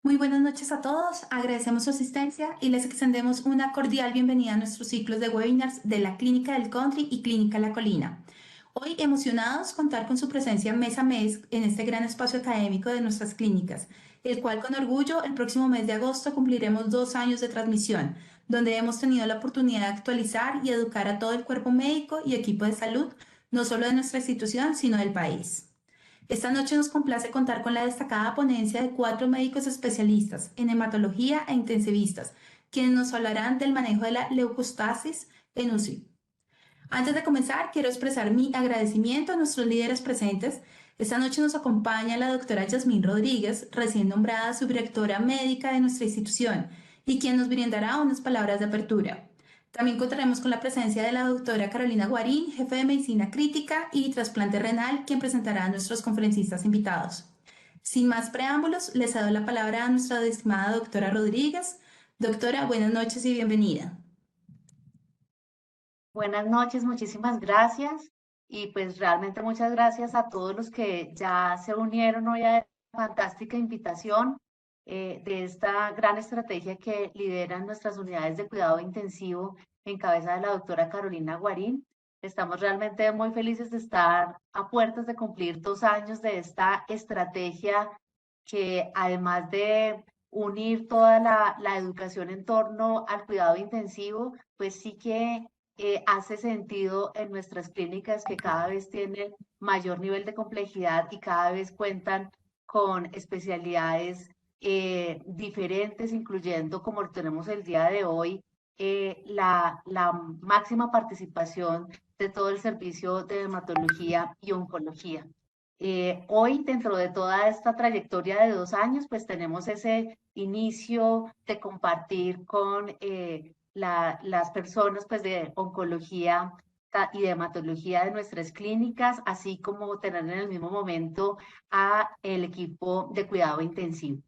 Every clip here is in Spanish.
Muy buenas noches a todos, agradecemos su asistencia y les extendemos una cordial bienvenida a nuestros ciclos de webinars de la Clínica del Country y Clínica La Colina. Hoy emocionados contar con su presencia mes a mes en este gran espacio académico de nuestras clínicas, el cual con orgullo el próximo mes de agosto cumpliremos 2 años de transmisión, donde hemos tenido la oportunidad de actualizar y educar a todo el cuerpo médico y equipo de salud, no solo de nuestra institución, sino del país. Esta noche nos complace contar con la destacada ponencia de 4 médicos especialistas en hematología e intensivistas, quienes nos hablarán del manejo de la leucostasis en UCI. Antes de comenzar, quiero expresar mi agradecimiento a nuestros líderes presentes. Esta noche nos acompaña la doctora Yasmín Rodríguez, recién nombrada subdirectora médica de nuestra institución, y quien nos brindará unas palabras de apertura. También contaremos con la presencia de la doctora Carolina Guarín, jefe de medicina crítica y trasplante renal, quien presentará a nuestros conferencistas invitados. Sin más preámbulos, les cedo la palabra a nuestra estimada doctora Rodríguez. Doctora, buenas noches y bienvenida. Buenas noches, muchísimas gracias. Y pues realmente muchas gracias a todos los que ya se unieron hoy a esta fantástica invitación de esta gran estrategia que lideran nuestras unidades de cuidado intensivo en cabeza de la doctora Carolina Guarín. Estamos realmente muy felices de estar a puertas de cumplir 2 años de esta estrategia que además de unir toda la educación en torno al cuidado intensivo, pues sí que hace sentido en nuestras clínicas que cada vez tienen mayor nivel de complejidad y cada vez cuentan con especialidades diferentes, incluyendo, como lo tenemos el día de hoy, la máxima participación de todo el servicio de dermatología y oncología. Hoy, dentro de toda esta trayectoria de 2 años, pues tenemos ese inicio de compartir con las personas pues, de oncología y de hematología de nuestras clínicas, así como tener en el mismo momento a el equipo de cuidado intensivo.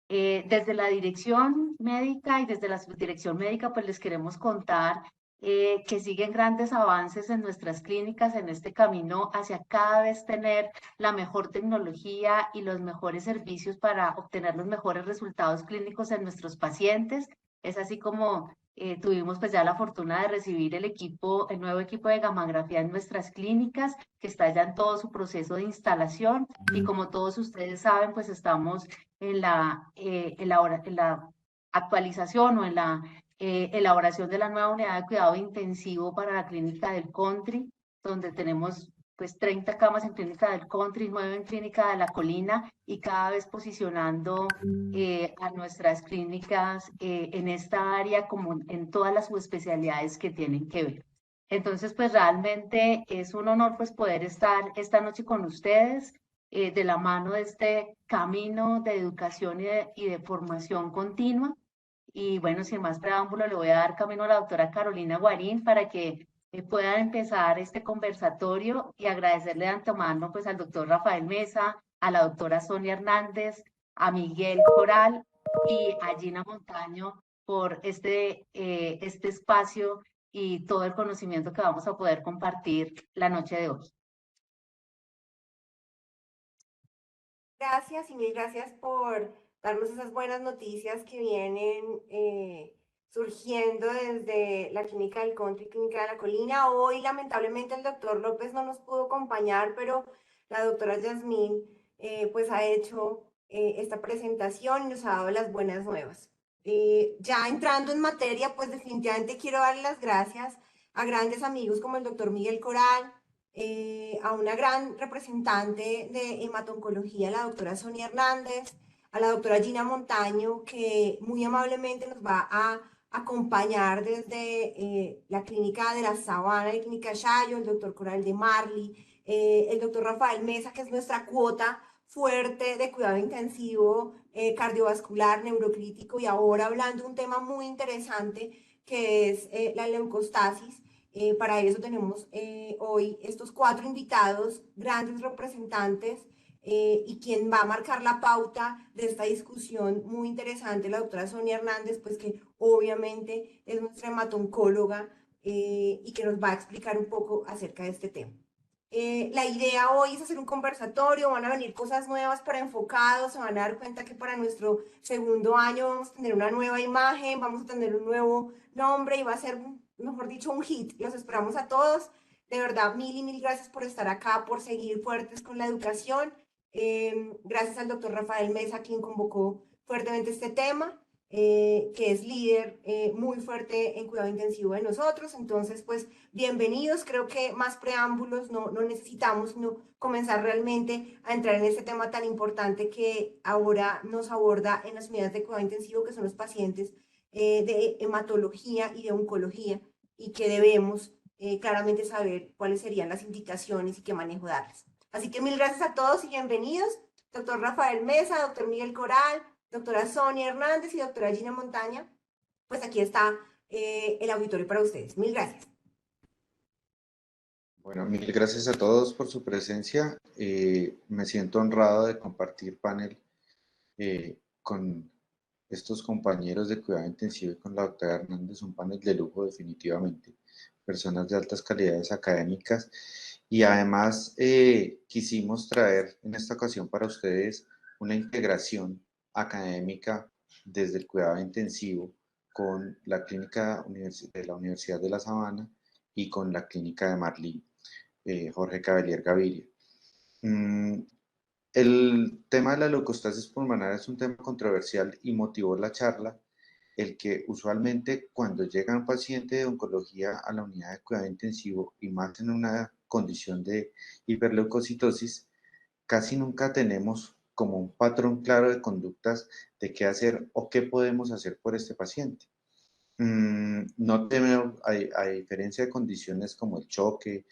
Desde la dirección médica y desde la subdirección médica, pues les queremos contar que siguen grandes avances en nuestras clínicas en este camino hacia cada vez tener la mejor tecnología y los mejores servicios para obtener los mejores resultados clínicos en nuestros pacientes. Es así como tuvimos pues ya la fortuna de recibir el nuevo equipo de gamografía en nuestras clínicas, que está ya en todo su proceso de instalación y como todos ustedes saben, pues estamos en la actualización o en la elaboración de la nueva unidad de cuidado intensivo para la clínica del Country, donde tenemos pues 30 camas en clínica del Country, 9 en clínica de la Colina y cada vez posicionando a nuestras clínicas en esta área como en todas las subespecialidades que tienen que ver. Entonces, pues realmente es un honor pues poder estar esta noche con ustedes de la mano de este camino de educación y de formación continua. Y bueno, sin más preámbulo, le voy a dar camino a la doctora Carolina Guarín para que puedan empezar este conversatorio y agradecerle de antemano pues al doctor Rafael Mesa, a la doctora Sonia Hernández, a Miguel Coral y a Gina Montaño por este espacio y todo el conocimiento que vamos a poder compartir la noche de hoy. Gracias y mil gracias por darnos esas buenas noticias que vienen surgiendo desde la Clínica del Country, Clínica de la Colina. Hoy, lamentablemente, el doctor López no nos pudo acompañar, pero la doctora Yasmín pues ha hecho esta presentación y nos ha dado las buenas nuevas. Ya entrando en materia, pues definitivamente quiero darle las gracias a grandes amigos como el doctor Miguel Coral, a una gran representante de hematoncología, la doctora Sonia Hernández, a la doctora Gina Montaño, que muy amablemente nos va a acompañar desde la clínica de la Sabana y clínica Chayo, el doctor Coral de Marley, el doctor Rafael Mesa, que es nuestra cuota fuerte de cuidado intensivo cardiovascular, neurocrítico, y ahora hablando de un tema muy interesante que es la leucostasis. Para eso tenemos hoy estos 4 invitados, grandes representantes, y quien va a marcar la pauta de esta discusión muy interesante, la doctora Sonia Hernández, pues que obviamente es nuestra hematoncóloga y que nos va a explicar un poco acerca de este tema. La idea hoy es hacer un conversatorio, van a venir cosas nuevas para enfocados, se van a dar cuenta que para nuestro segundo año vamos a tener una nueva imagen, vamos a tener un nuevo nombre y va a ser, mejor dicho, un hit. Los esperamos a todos. De verdad, mil y mil gracias por estar acá, por seguir fuertes con la educación. Gracias al doctor Rafael Mesa, quien convocó fuertemente este tema, que es líder muy fuerte en cuidado intensivo de nosotros. Entonces, pues, bienvenidos. Creo que más preámbulos no necesitamos, sino comenzar realmente a entrar en este tema tan importante que ahora nos aborda en las unidades de cuidado intensivo, que son los pacientes de hematología y de oncología, y que debemos claramente saber cuáles serían las indicaciones y qué manejo darles. Así que mil gracias a todos y bienvenidos. Doctor Rafael Mesa, doctor Miguel Coral, doctora Sonia Hernández y doctora Gina Montaña. Pues aquí está el auditorio para ustedes. Mil gracias. Bueno, mil gracias a todos por su presencia. Me siento honrado de compartir panel con estos compañeros de cuidado intensivo y con la doctora Hernández, un panel de lujo definitivamente, personas de altas calidades académicas, y además quisimos traer en esta ocasión para ustedes una integración académica desde el cuidado intensivo con la clínica de la Universidad de La Sabana y con la clínica de Marlí, Jorge Cavelier Gaviria. El tema de la leucostasis pulmonar es un tema controversial y motivó la charla el que usualmente cuando llega un paciente de oncología a la unidad de cuidado intensivo y más en una condición de hiperleucocitosis, casi nunca tenemos como un patrón claro de conductas de qué hacer o qué podemos hacer por este paciente. No tenemos, a diferencia de condiciones como el choque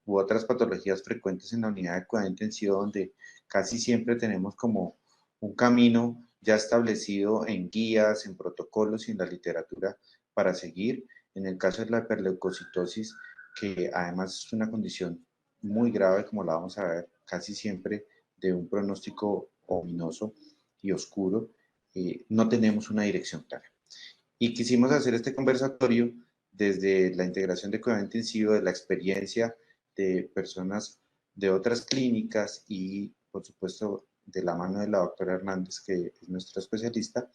u otras patologías frecuentes en la unidad de cuidado intensivo, donde casi siempre tenemos como un camino ya establecido en guías, en protocolos y en la literatura para seguir. En el caso de la hiperleucocitosis, que además es una condición muy grave, como la vamos a ver, casi siempre de un pronóstico ominoso y oscuro, no tenemos una dirección clara. Y quisimos hacer este conversatorio desde la integración de cuidado intensivo, de la experiencia de personas de otras clínicas y, por supuesto, de la mano de la doctora Hernández, que es nuestra especialista,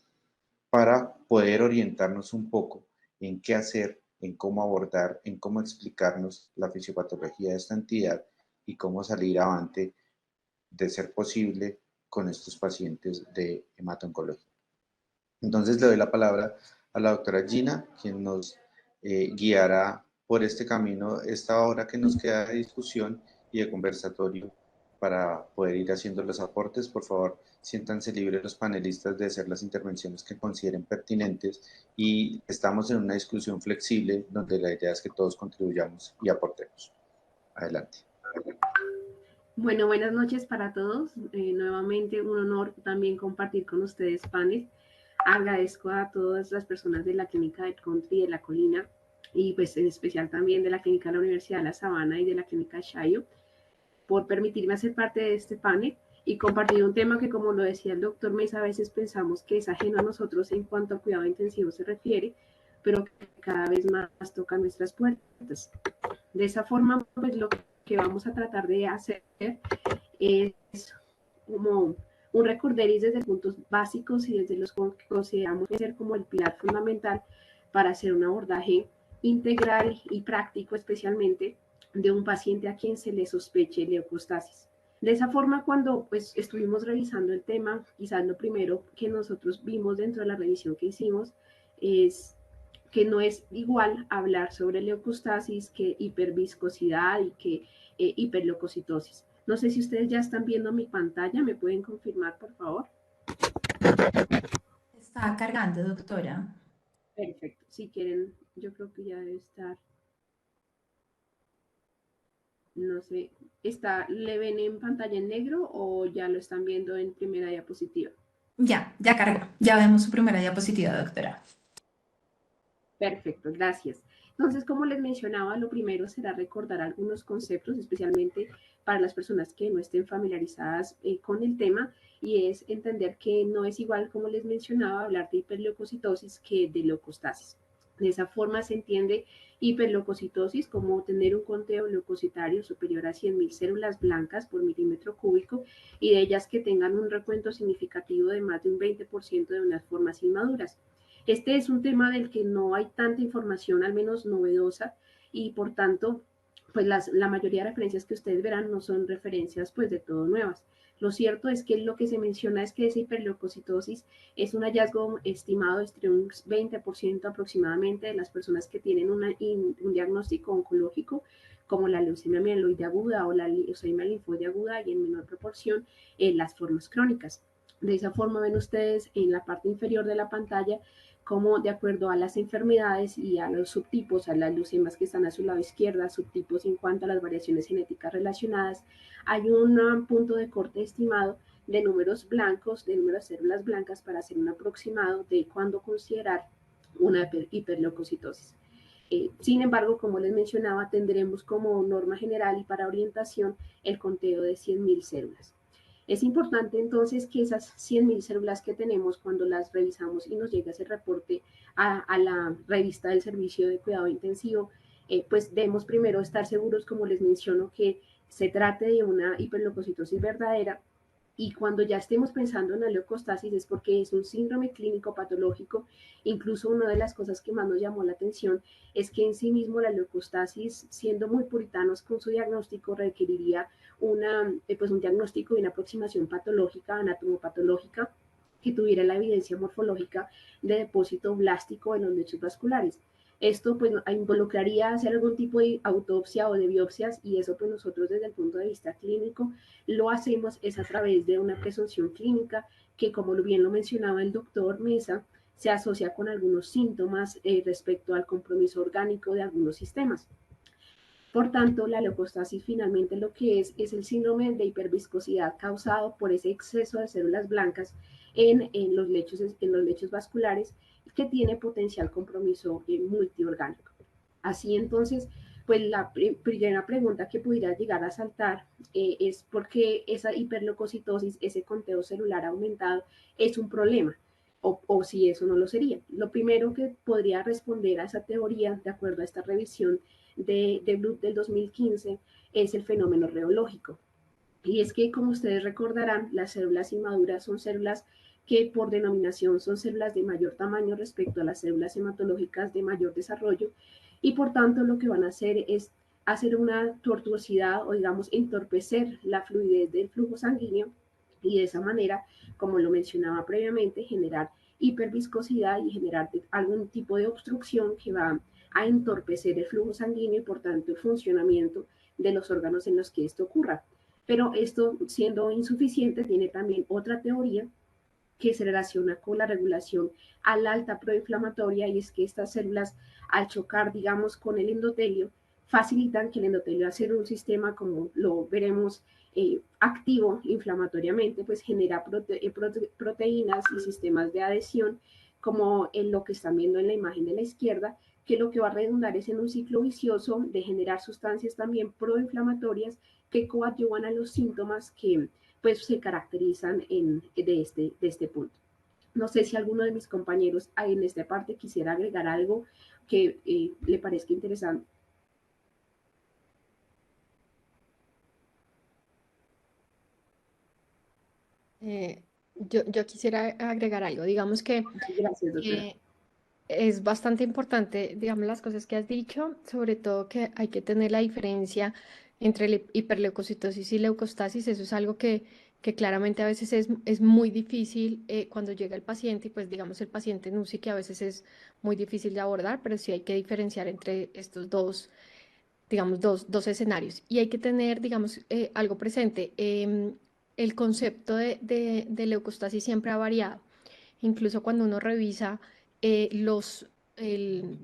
para poder orientarnos un poco en qué hacer, en cómo abordar, en cómo explicarnos la fisiopatología de esta entidad y cómo salir avante, de ser posible, con estos pacientes de hemato-oncología. Entonces le doy la palabra a la doctora Gina, quien nos guiará por este camino, esta hora que nos queda de discusión y de conversatorio para poder ir haciendo los aportes. Por favor, siéntanse libres los panelistas de hacer las intervenciones que consideren pertinentes y estamos en una discusión flexible donde la idea es que todos contribuyamos y aportemos. Adelante. Bueno, buenas noches para todos. Nuevamente un honor también compartir con ustedes panel. Agradezco a todas las personas de la Clínica del Country de la Colina y pues en especial también de la Clínica de la Universidad de La Sabana y de la Clínica Chayo por permitirme hacer parte de este panel y compartir un tema que, como lo decía el doctor Mesa, a veces pensamos que es ajeno a nosotros en cuanto a cuidado intensivo se refiere, pero que cada vez más toca nuestras puertas. De esa forma, pues lo que vamos a tratar de hacer es como un recorderis desde puntos básicos y desde los que consideramos que ser como el pilar fundamental para hacer un abordaje integral y práctico, especialmente de un paciente a quien se le sospeche leucostasis. De esa forma, cuando pues estuvimos revisando el tema, quizás lo primero que nosotros vimos dentro de la revisión que hicimos es que no es igual hablar sobre leucostasis que hiperviscosidad y que hiperleucocitosis. No sé si ustedes ya están viendo mi pantalla, ¿me pueden confirmar, por favor? Está cargando, doctora. Perfecto, si quieren, yo creo que ya debe estar. No sé, ¿le ven en pantalla en negro o ya lo están viendo en primera diapositiva? Ya cargó. Ya vemos su primera diapositiva, doctora. Perfecto, gracias. Entonces, como les mencionaba, lo primero será recordar algunos conceptos, especialmente para las personas que no estén familiarizadas con el tema, y es entender que no es igual, como les mencionaba, hablar de hiperleucocitosis que de leucostasis. De esa forma se entiende hiperleucocitosis como tener un conteo leucocitario superior a 100.000 células blancas por milímetro cúbico y de ellas que tengan un recuento significativo de más de un 20% de unas formas inmaduras. Este es un tema del que no hay tanta información, al menos novedosa, y por tanto, pues la mayoría de referencias que ustedes verán no son referencias pues de todo nuevas. Lo cierto es que lo que se menciona es que esa hiperleucocitosis es un hallazgo estimado entre un 20% aproximadamente de las personas que tienen un diagnóstico oncológico, como la leucemia mieloide aguda o la leucemia linfoide aguda, y en menor proporción las formas crónicas. De esa forma ven ustedes en la parte inferior de la pantalla cómo de acuerdo a las enfermedades y a los subtipos, a las leucemias que están a su lado izquierda, subtipos en cuanto a las variaciones genéticas relacionadas, hay un punto de corte estimado de números blancos, de números de células blancas para hacer un aproximado de cuándo considerar una hiperleucocitosis. Sin embargo, como les mencionaba, tendremos como norma general y para orientación el conteo de 100.000 células. Es importante entonces que esas 100.000 células que tenemos, cuando las revisamos y nos llega ese reporte a la revista del servicio de cuidado intensivo, pues debemos primero estar seguros, como les menciono, que se trate de una hiperleucocitosis verdadera, y cuando ya estemos pensando en la leucostasis es porque es un síndrome clínico patológico. Incluso una de las cosas que más nos llamó la atención es que en sí mismo la leucostasis, siendo muy puritanos con su diagnóstico, requeriría pues un diagnóstico y una aproximación patológica, anatomopatológica, que tuviera la evidencia morfológica de depósito blástico en los lechos vasculares. Esto pues involucraría hacer algún tipo de autopsia o de biopsias, y eso pues nosotros desde el punto de vista clínico lo hacemos es a través de una presunción clínica que, como bien lo mencionaba el doctor Mesa, se asocia con algunos síntomas respecto al compromiso orgánico de algunos sistemas. Por tanto, la leucostasis finalmente lo que es el síndrome de hiperviscosidad causado por ese exceso de células blancas en los lechos vasculares, que tiene potencial compromiso multiorgánico. Así entonces, pues la primera pregunta que pudiera llegar a saltar es por qué esa hiperleucocitosis, ese conteo celular aumentado, es un problema, o si eso no lo sería. Lo primero que podría responder a esa teoría, de acuerdo a esta revisión de Blood del 2015, es el fenómeno reológico. Y es que, como ustedes recordarán, las células inmaduras son células que por denominación son células de mayor tamaño respecto a las células hematológicas de mayor desarrollo, y por tanto lo que van a hacer es hacer una tortuosidad, o digamos entorpecer la fluidez del flujo sanguíneo, y de esa manera, como lo mencionaba previamente, generar hiperviscosidad y generar algún tipo de obstrucción que va a entorpecer el flujo sanguíneo y por tanto el funcionamiento de los órganos en los que esto ocurra. Pero esto, siendo insuficiente, tiene también otra teoría que se relaciona con la regulación a la alta proinflamatoria, y es que estas células, al chocar, digamos, con el endotelio, facilitan que el endotelio, al ser un sistema, como lo veremos, activo inflamatoriamente, pues genera proteínas y sistemas de adhesión, como en lo que están viendo en la imagen de la izquierda, que lo que va a redundar es en un ciclo vicioso de generar sustancias también proinflamatorias que coadyuvan a los síntomas que pues se caracterizan de este punto. No sé si alguno de mis compañeros en esta parte quisiera agregar algo que le parezca interesante. Yo quisiera agregar algo. Digamos que Gracias, doctora. es bastante importante, digamos, las cosas que has dicho, sobre todo que hay que tener la diferencia entre hiperleucocitosis y leucostasis. Eso es algo que claramente a veces es muy difícil cuando llega el paciente, y pues digamos el paciente en UCI, que a veces es muy difícil de abordar, pero sí hay que diferenciar entre estos dos, digamos, dos escenarios. Y hay que tener, digamos, algo presente. El concepto de leucostasis siempre ha variado. Incluso cuando uno revisa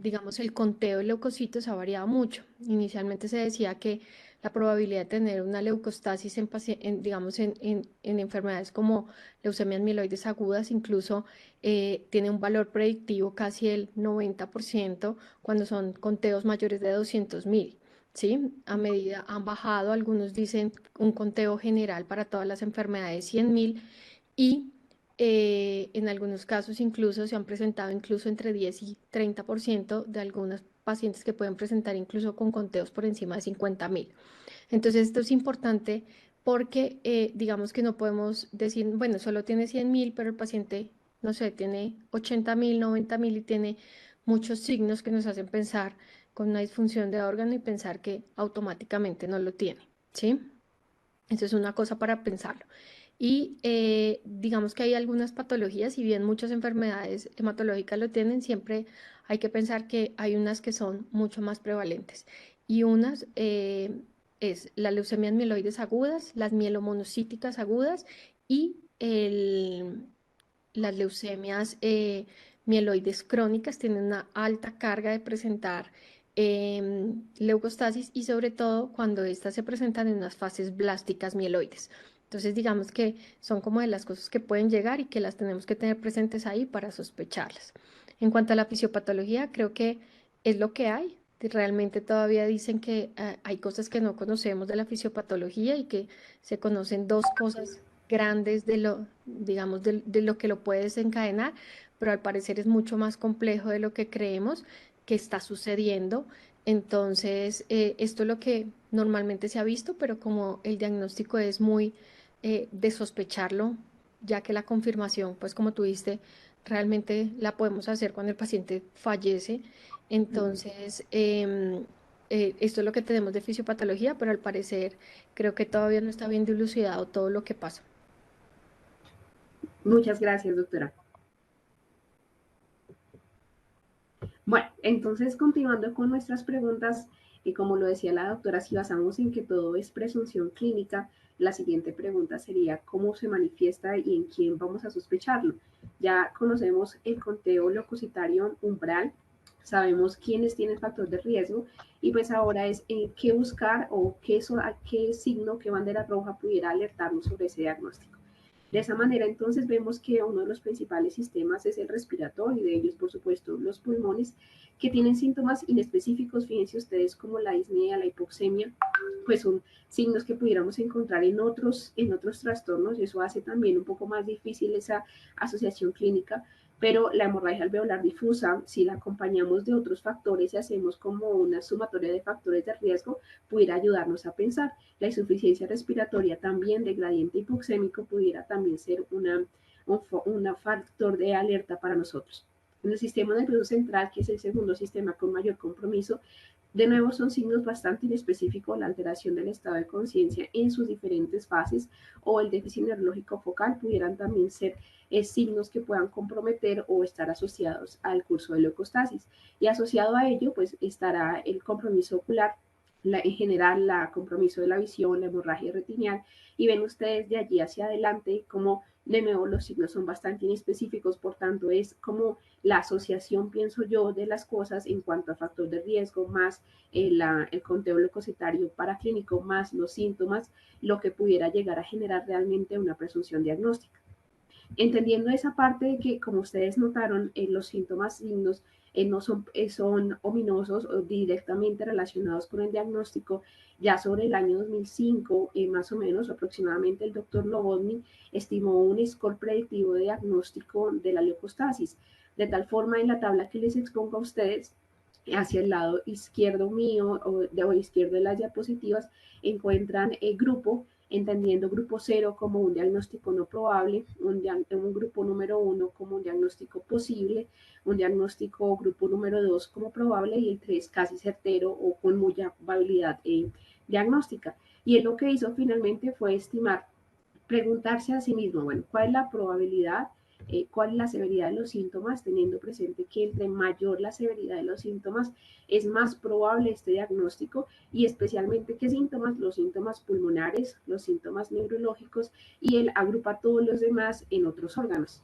digamos, el conteo de leucocitos ha variado mucho. Inicialmente se decía que la probabilidad de tener una leucostasis digamos, en enfermedades como leucemias mieloides agudas, incluso tiene un valor predictivo casi el 90% cuando son conteos mayores de 200.000. ¿Sí? A medida han bajado, algunos dicen un conteo general para todas las enfermedades 100.000, y en algunos casos incluso se han presentado incluso entre 10 y 30% de algunos pacientes que pueden presentar incluso con conteos por encima de 50.000. Entonces esto es importante porque digamos que no podemos decir, bueno, solo tiene 100.000, pero el paciente, no sé, tiene 80.000, 90.000 y tiene muchos signos que nos hacen pensar con una disfunción de órgano y pensar que automáticamente no lo tiene, ¿sí? Eso es una cosa para pensarlo. Y digamos que hay algunas patologías, si bien muchas enfermedades hematológicas lo tienen, siempre hay que pensar que hay unas que son mucho más prevalentes. Y unas es las leucemias mieloides agudas, las mielomonocíticas agudas y las leucemias mieloides crónicas tienen una alta carga de presentar leucostasis y sobre todo cuando estas se presentan en unas fases blásticas mieloides. Entonces digamos que son como de las cosas que pueden llegar y que las tenemos que tener presentes ahí para sospecharlas. En cuanto a la fisiopatología, creo que es lo que hay. Realmente todavía dicen que hay cosas que no conocemos de la fisiopatología y que se conocen dos cosas grandes de lo, digamos, de lo que lo puede desencadenar, pero al parecer es mucho más complejo de lo que creemos que está sucediendo. Entonces, esto es lo que normalmente se ha visto, pero como el diagnóstico es muy de sospecharlo, ya que la confirmación, pues como tú dijiste, realmente la podemos hacer cuando el paciente fallece. Entonces, esto es lo que tenemos de fisiopatología, pero al parecer creo que todavía no está bien dilucidado todo lo que pasa. Muchas gracias, doctora. Bueno, entonces continuando con nuestras preguntas, y como lo decía la doctora, si basamos en que todo es presunción clínica, la siguiente pregunta sería cómo se manifiesta y en quién vamos a sospecharlo. Ya conocemos el conteo leucocitario umbral, sabemos quiénes tienen factor de riesgo y pues ahora es qué buscar o qué signo, qué bandera roja pudiera alertarnos sobre ese diagnóstico. De esa manera, entonces, vemos que uno de los principales sistemas es el respiratorio, y de ellos, por supuesto, los pulmones, que tienen síntomas inespecíficos, fíjense ustedes, como la disnea, la hipoxemia, pues son signos que pudiéramos encontrar en otros trastornos, y eso hace también un poco más difícil esa asociación clínica, pero la hemorragia alveolar difusa, si la acompañamos de otros factores y hacemos como una sumatoria de factores de riesgo, pudiera ayudarnos a pensar. La insuficiencia respiratoria también de gradiente hipoxémico pudiera también ser un factor de alerta para nosotros. En el sistema nervioso central, que es el segundo sistema con mayor compromiso, de nuevo son signos bastante inespecíficos, la alteración del estado de conciencia en sus diferentes fases o el déficit neurológico focal pudieran también ser signos que puedan comprometer o estar asociados al curso de leucostasis. Y asociado a ello, pues estará el compromiso ocular, en general, la compromiso de la visión, la hemorragia retinial, y ven ustedes de allí hacia adelante como de nuevo los signos son bastante inespecíficos, por tanto es como la asociación, pienso yo, de las cosas en cuanto a factor de riesgo, más el conteo leucocitario paraclínico, más los síntomas, lo que pudiera llegar a generar realmente una presunción diagnóstica. Entendiendo esa parte de que, como ustedes notaron, los síntomas signos no son ominosos o directamente relacionados con el diagnóstico, ya sobre el año 2005, más o menos, aproximadamente, el doctor Novotny estimó un score predictivo de diagnóstico de la leucostasis. De tal forma, en la tabla que les expongo a ustedes, hacia el lado izquierdo mío o izquierdo de las diapositivas, encuentran el grupo, entendiendo grupo 0 como un diagnóstico no probable, un grupo número 1 como un diagnóstico posible, un diagnóstico grupo número 2 como probable y el 3 casi certero o con mucha probabilidad diagnóstica. Y él lo que hizo finalmente fue estimar, preguntarse a sí mismo, bueno, ¿cuál es la probabilidad? ¿Cuál es la severidad de los síntomas? Teniendo presente que entre mayor la severidad de los síntomas, es más probable este diagnóstico y especialmente qué síntomas, los síntomas pulmonares, los síntomas neurológicos y él agrupa todos los demás en otros órganos.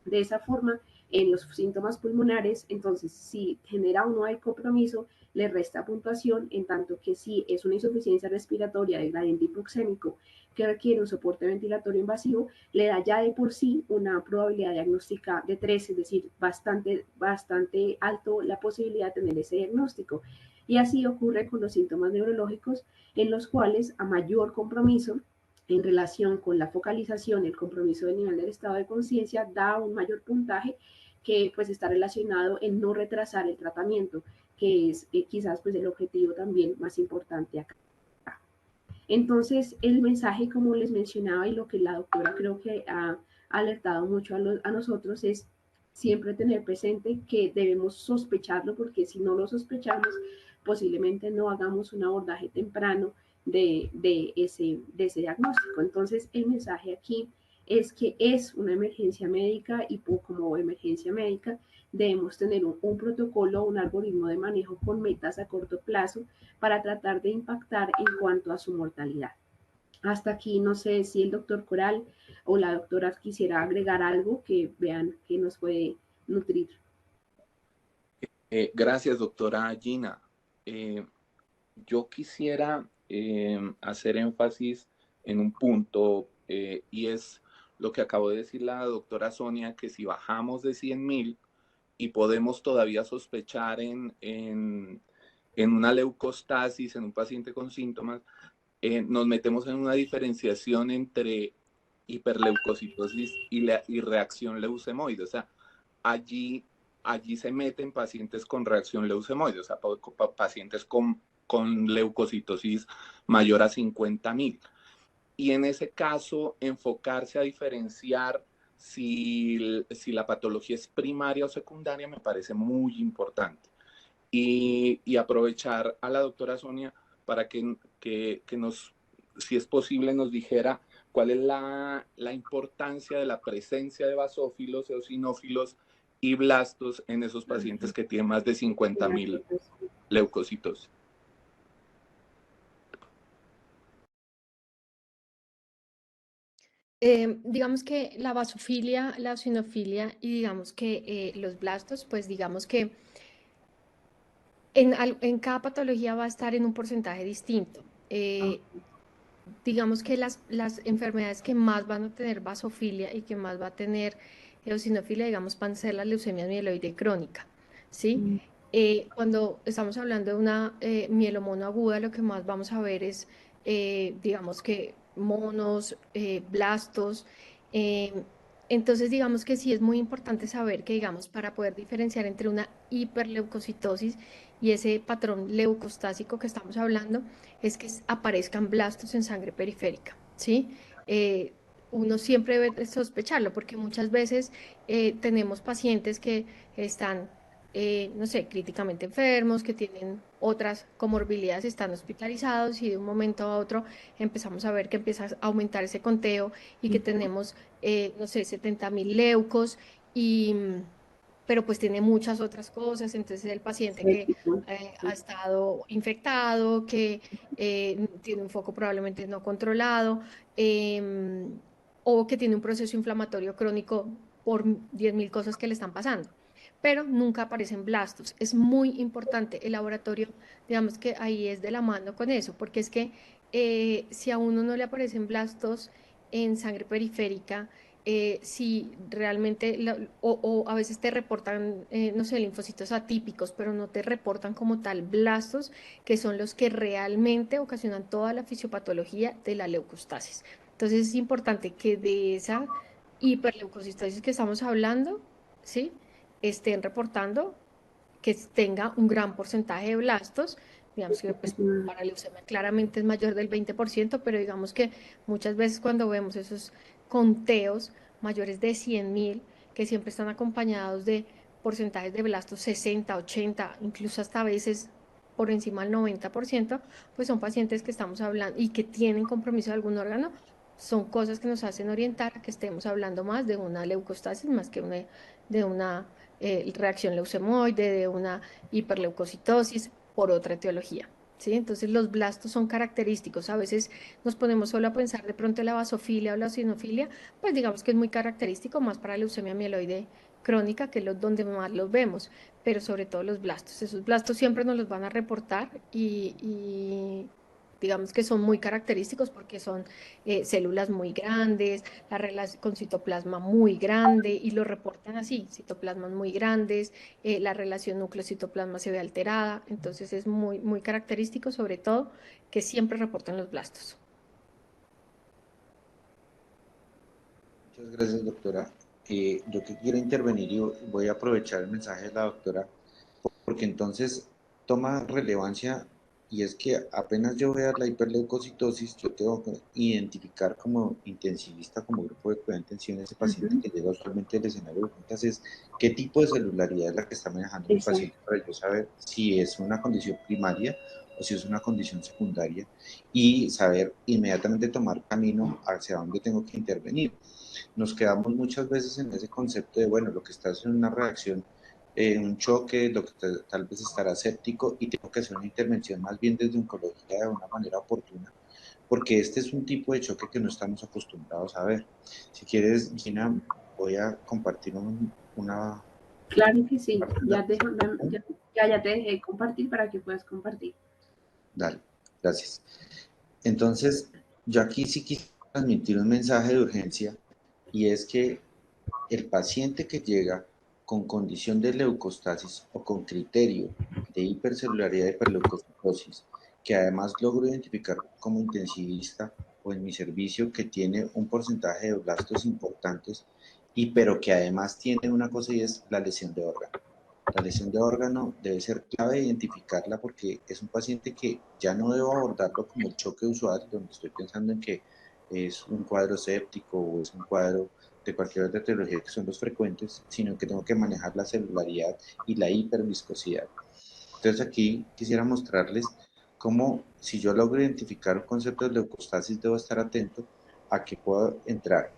De esa forma, en los síntomas pulmonares, entonces si genera o no hay compromiso, le resta puntuación, en tanto que si es una insuficiencia respiratoria de gradiente hipoxémico que requiere un soporte ventilatorio invasivo, le da ya de por sí una probabilidad diagnóstica de 3, es decir, bastante alto la posibilidad de tener ese diagnóstico. Y así ocurre con los síntomas neurológicos, en los cuales a mayor compromiso, en relación con la focalización, el compromiso del nivel del estado de conciencia, da un mayor puntaje que pues está relacionado en no retrasar el tratamiento, que es quizás pues el objetivo también más importante acá. Entonces, el mensaje, como les mencionaba, y lo que la doctora creo que ha alertado mucho a nosotros es siempre tener presente que debemos sospecharlo, porque si no lo sospechamos, posiblemente no hagamos un abordaje temprano de ese diagnóstico. Entonces, el mensaje aquí es que es una emergencia médica y como emergencia médica debemos tener un protocolo, un algoritmo de manejo con metas a corto plazo para tratar de impactar en cuanto a su mortalidad. Hasta aquí no sé si el doctor Coral o la doctora quisiera agregar algo que vean que nos puede nutrir. Gracias, doctora Gina. Yo quisiera hacer énfasis en un punto y es lo que acabo de decir la doctora Sonia, que si bajamos de 100.000 y podemos todavía sospechar en una leucostasis en un paciente con síntomas, nos metemos en una diferenciación entre hiperleucocitosis y reacción leucemoide. O sea, allí se meten pacientes con reacción leucemoide, o sea, pacientes con leucocitosis mayor a 50.000. Y en ese caso, enfocarse a diferenciar si la patología es primaria o secundaria me parece muy importante. Y aprovechar a la doctora Sonia para que nos, si es posible, nos dijera cuál es la importancia de la presencia de basófilos, eosinófilos y blastos en esos pacientes que tienen más de 50.000 leucocitos. Digamos que la basofilia, la eosinofilia y digamos que los blastos, pues digamos que en cada patología va a estar en un porcentaje distinto. Digamos que las enfermedades que más van a tener basofilia y que más va a tener eosinofilia, digamos, van a ser la leucemia mieloide crónica, ¿sí? Cuando estamos hablando de una mielomono aguda, lo que más vamos a ver es, digamos que monos, blastos. Entonces, digamos que sí es muy importante saber que, digamos, para poder diferenciar entre una hiperleucocitosis y ese patrón leucostásico que estamos hablando, es que aparezcan blastos en sangre periférica, ¿sí? Uno siempre debe sospecharlo porque muchas veces tenemos pacientes que están, no sé, críticamente enfermos, que tienen otras comorbilidades, están hospitalizados y de un momento a otro empezamos a ver que empieza a aumentar ese conteo y que tenemos, no sé, 70.000 leucos y pero pues tiene muchas otras cosas, entonces el paciente que ha estado infectado, que tiene un foco probablemente no controlado, o que tiene un proceso inflamatorio crónico por 10.000 cosas que le están pasando. Pero nunca aparecen blastos. Es muy importante el laboratorio, digamos que ahí es de la mano con eso, porque es que si a uno no le aparecen blastos en sangre periférica, si realmente, o a veces te reportan, no sé, linfocitos atípicos, pero no te reportan como tal blastos, que son los que realmente ocasionan toda la fisiopatología de la leucostasis. Entonces es importante que de esa hiperleucocitosis que estamos hablando, ¿sí? Estén reportando que tenga un gran porcentaje de blastos, digamos que pues, para leucemia claramente es mayor del 20%, pero digamos que muchas veces cuando vemos esos conteos mayores de 100.000, que siempre están acompañados de porcentajes de blastos 60, 80, incluso hasta a veces por encima del 90%, pues son pacientes que estamos hablando y que tienen compromiso de algún órgano, son cosas que nos hacen orientar a que estemos hablando más de una leucostasis más que de una reacción leucemoide, de una hiperleucocitosis por otra etiología. ¿Sí? Entonces los blastos son característicos. A veces nos ponemos solo a pensar de pronto en la basofilia o la eosinofilia, pues digamos que es muy característico más para la leucemia mieloide crónica, que es donde más los vemos, pero sobre todo los blastos. Esos blastos siempre nos los van a reportar y digamos que son muy característicos porque son células muy grandes, la relación con citoplasma muy grande y lo reportan así, citoplasmas muy grandes, la relación núcleo-citoplasma se ve alterada, entonces es muy característico sobre todo que siempre reportan los blastos. Muchas gracias, doctora. Yo que quiero intervenir y voy a aprovechar el mensaje de la doctora, porque entonces toma relevancia y es que apenas yo vea la hiperleucocitosis, yo tengo que identificar como intensivista, como grupo de cuidado intensivo ese paciente que llega usualmente al escenario de urgencias, es qué tipo de celularidad es la que está manejando mi Exacto. paciente para yo saber si es una condición primaria o si es una condición secundaria y saber inmediatamente tomar camino hacia dónde tengo que intervenir. Nos quedamos muchas veces en ese concepto de, bueno, lo que está haciendo una reacción, un choque, lo que tal vez estará séptico y tengo que hacer una intervención más bien desde oncología de una manera oportuna, porque este es un tipo de choque que no estamos acostumbrados a ver. Si quieres, Gina, voy a compartir una... Claro que sí, ya te dejé compartir para que puedas compartir. Dale, gracias. Entonces, yo aquí sí quisiera transmitir un mensaje de urgencia y es que el paciente que llega con condición de leucostasis o con criterio de hipercelularidad de hiperleucocitosis, que además logro identificar como intensivista o en mi servicio que tiene un porcentaje de blastos importantes, pero que además tiene una cosa y es la lesión de órgano. La lesión de órgano debe ser clave identificarla porque es un paciente que ya no debo abordarlo como el choque usual, donde estoy pensando en que es un cuadro séptico o es un cuadro de cualquier otra etiología que son los frecuentes, sino que tengo que manejar la celularidad y la hiperviscosidad. Entonces aquí quisiera mostrarles cómo si yo logro identificar un concepto de leucostasis debo estar atento a que puedo entrar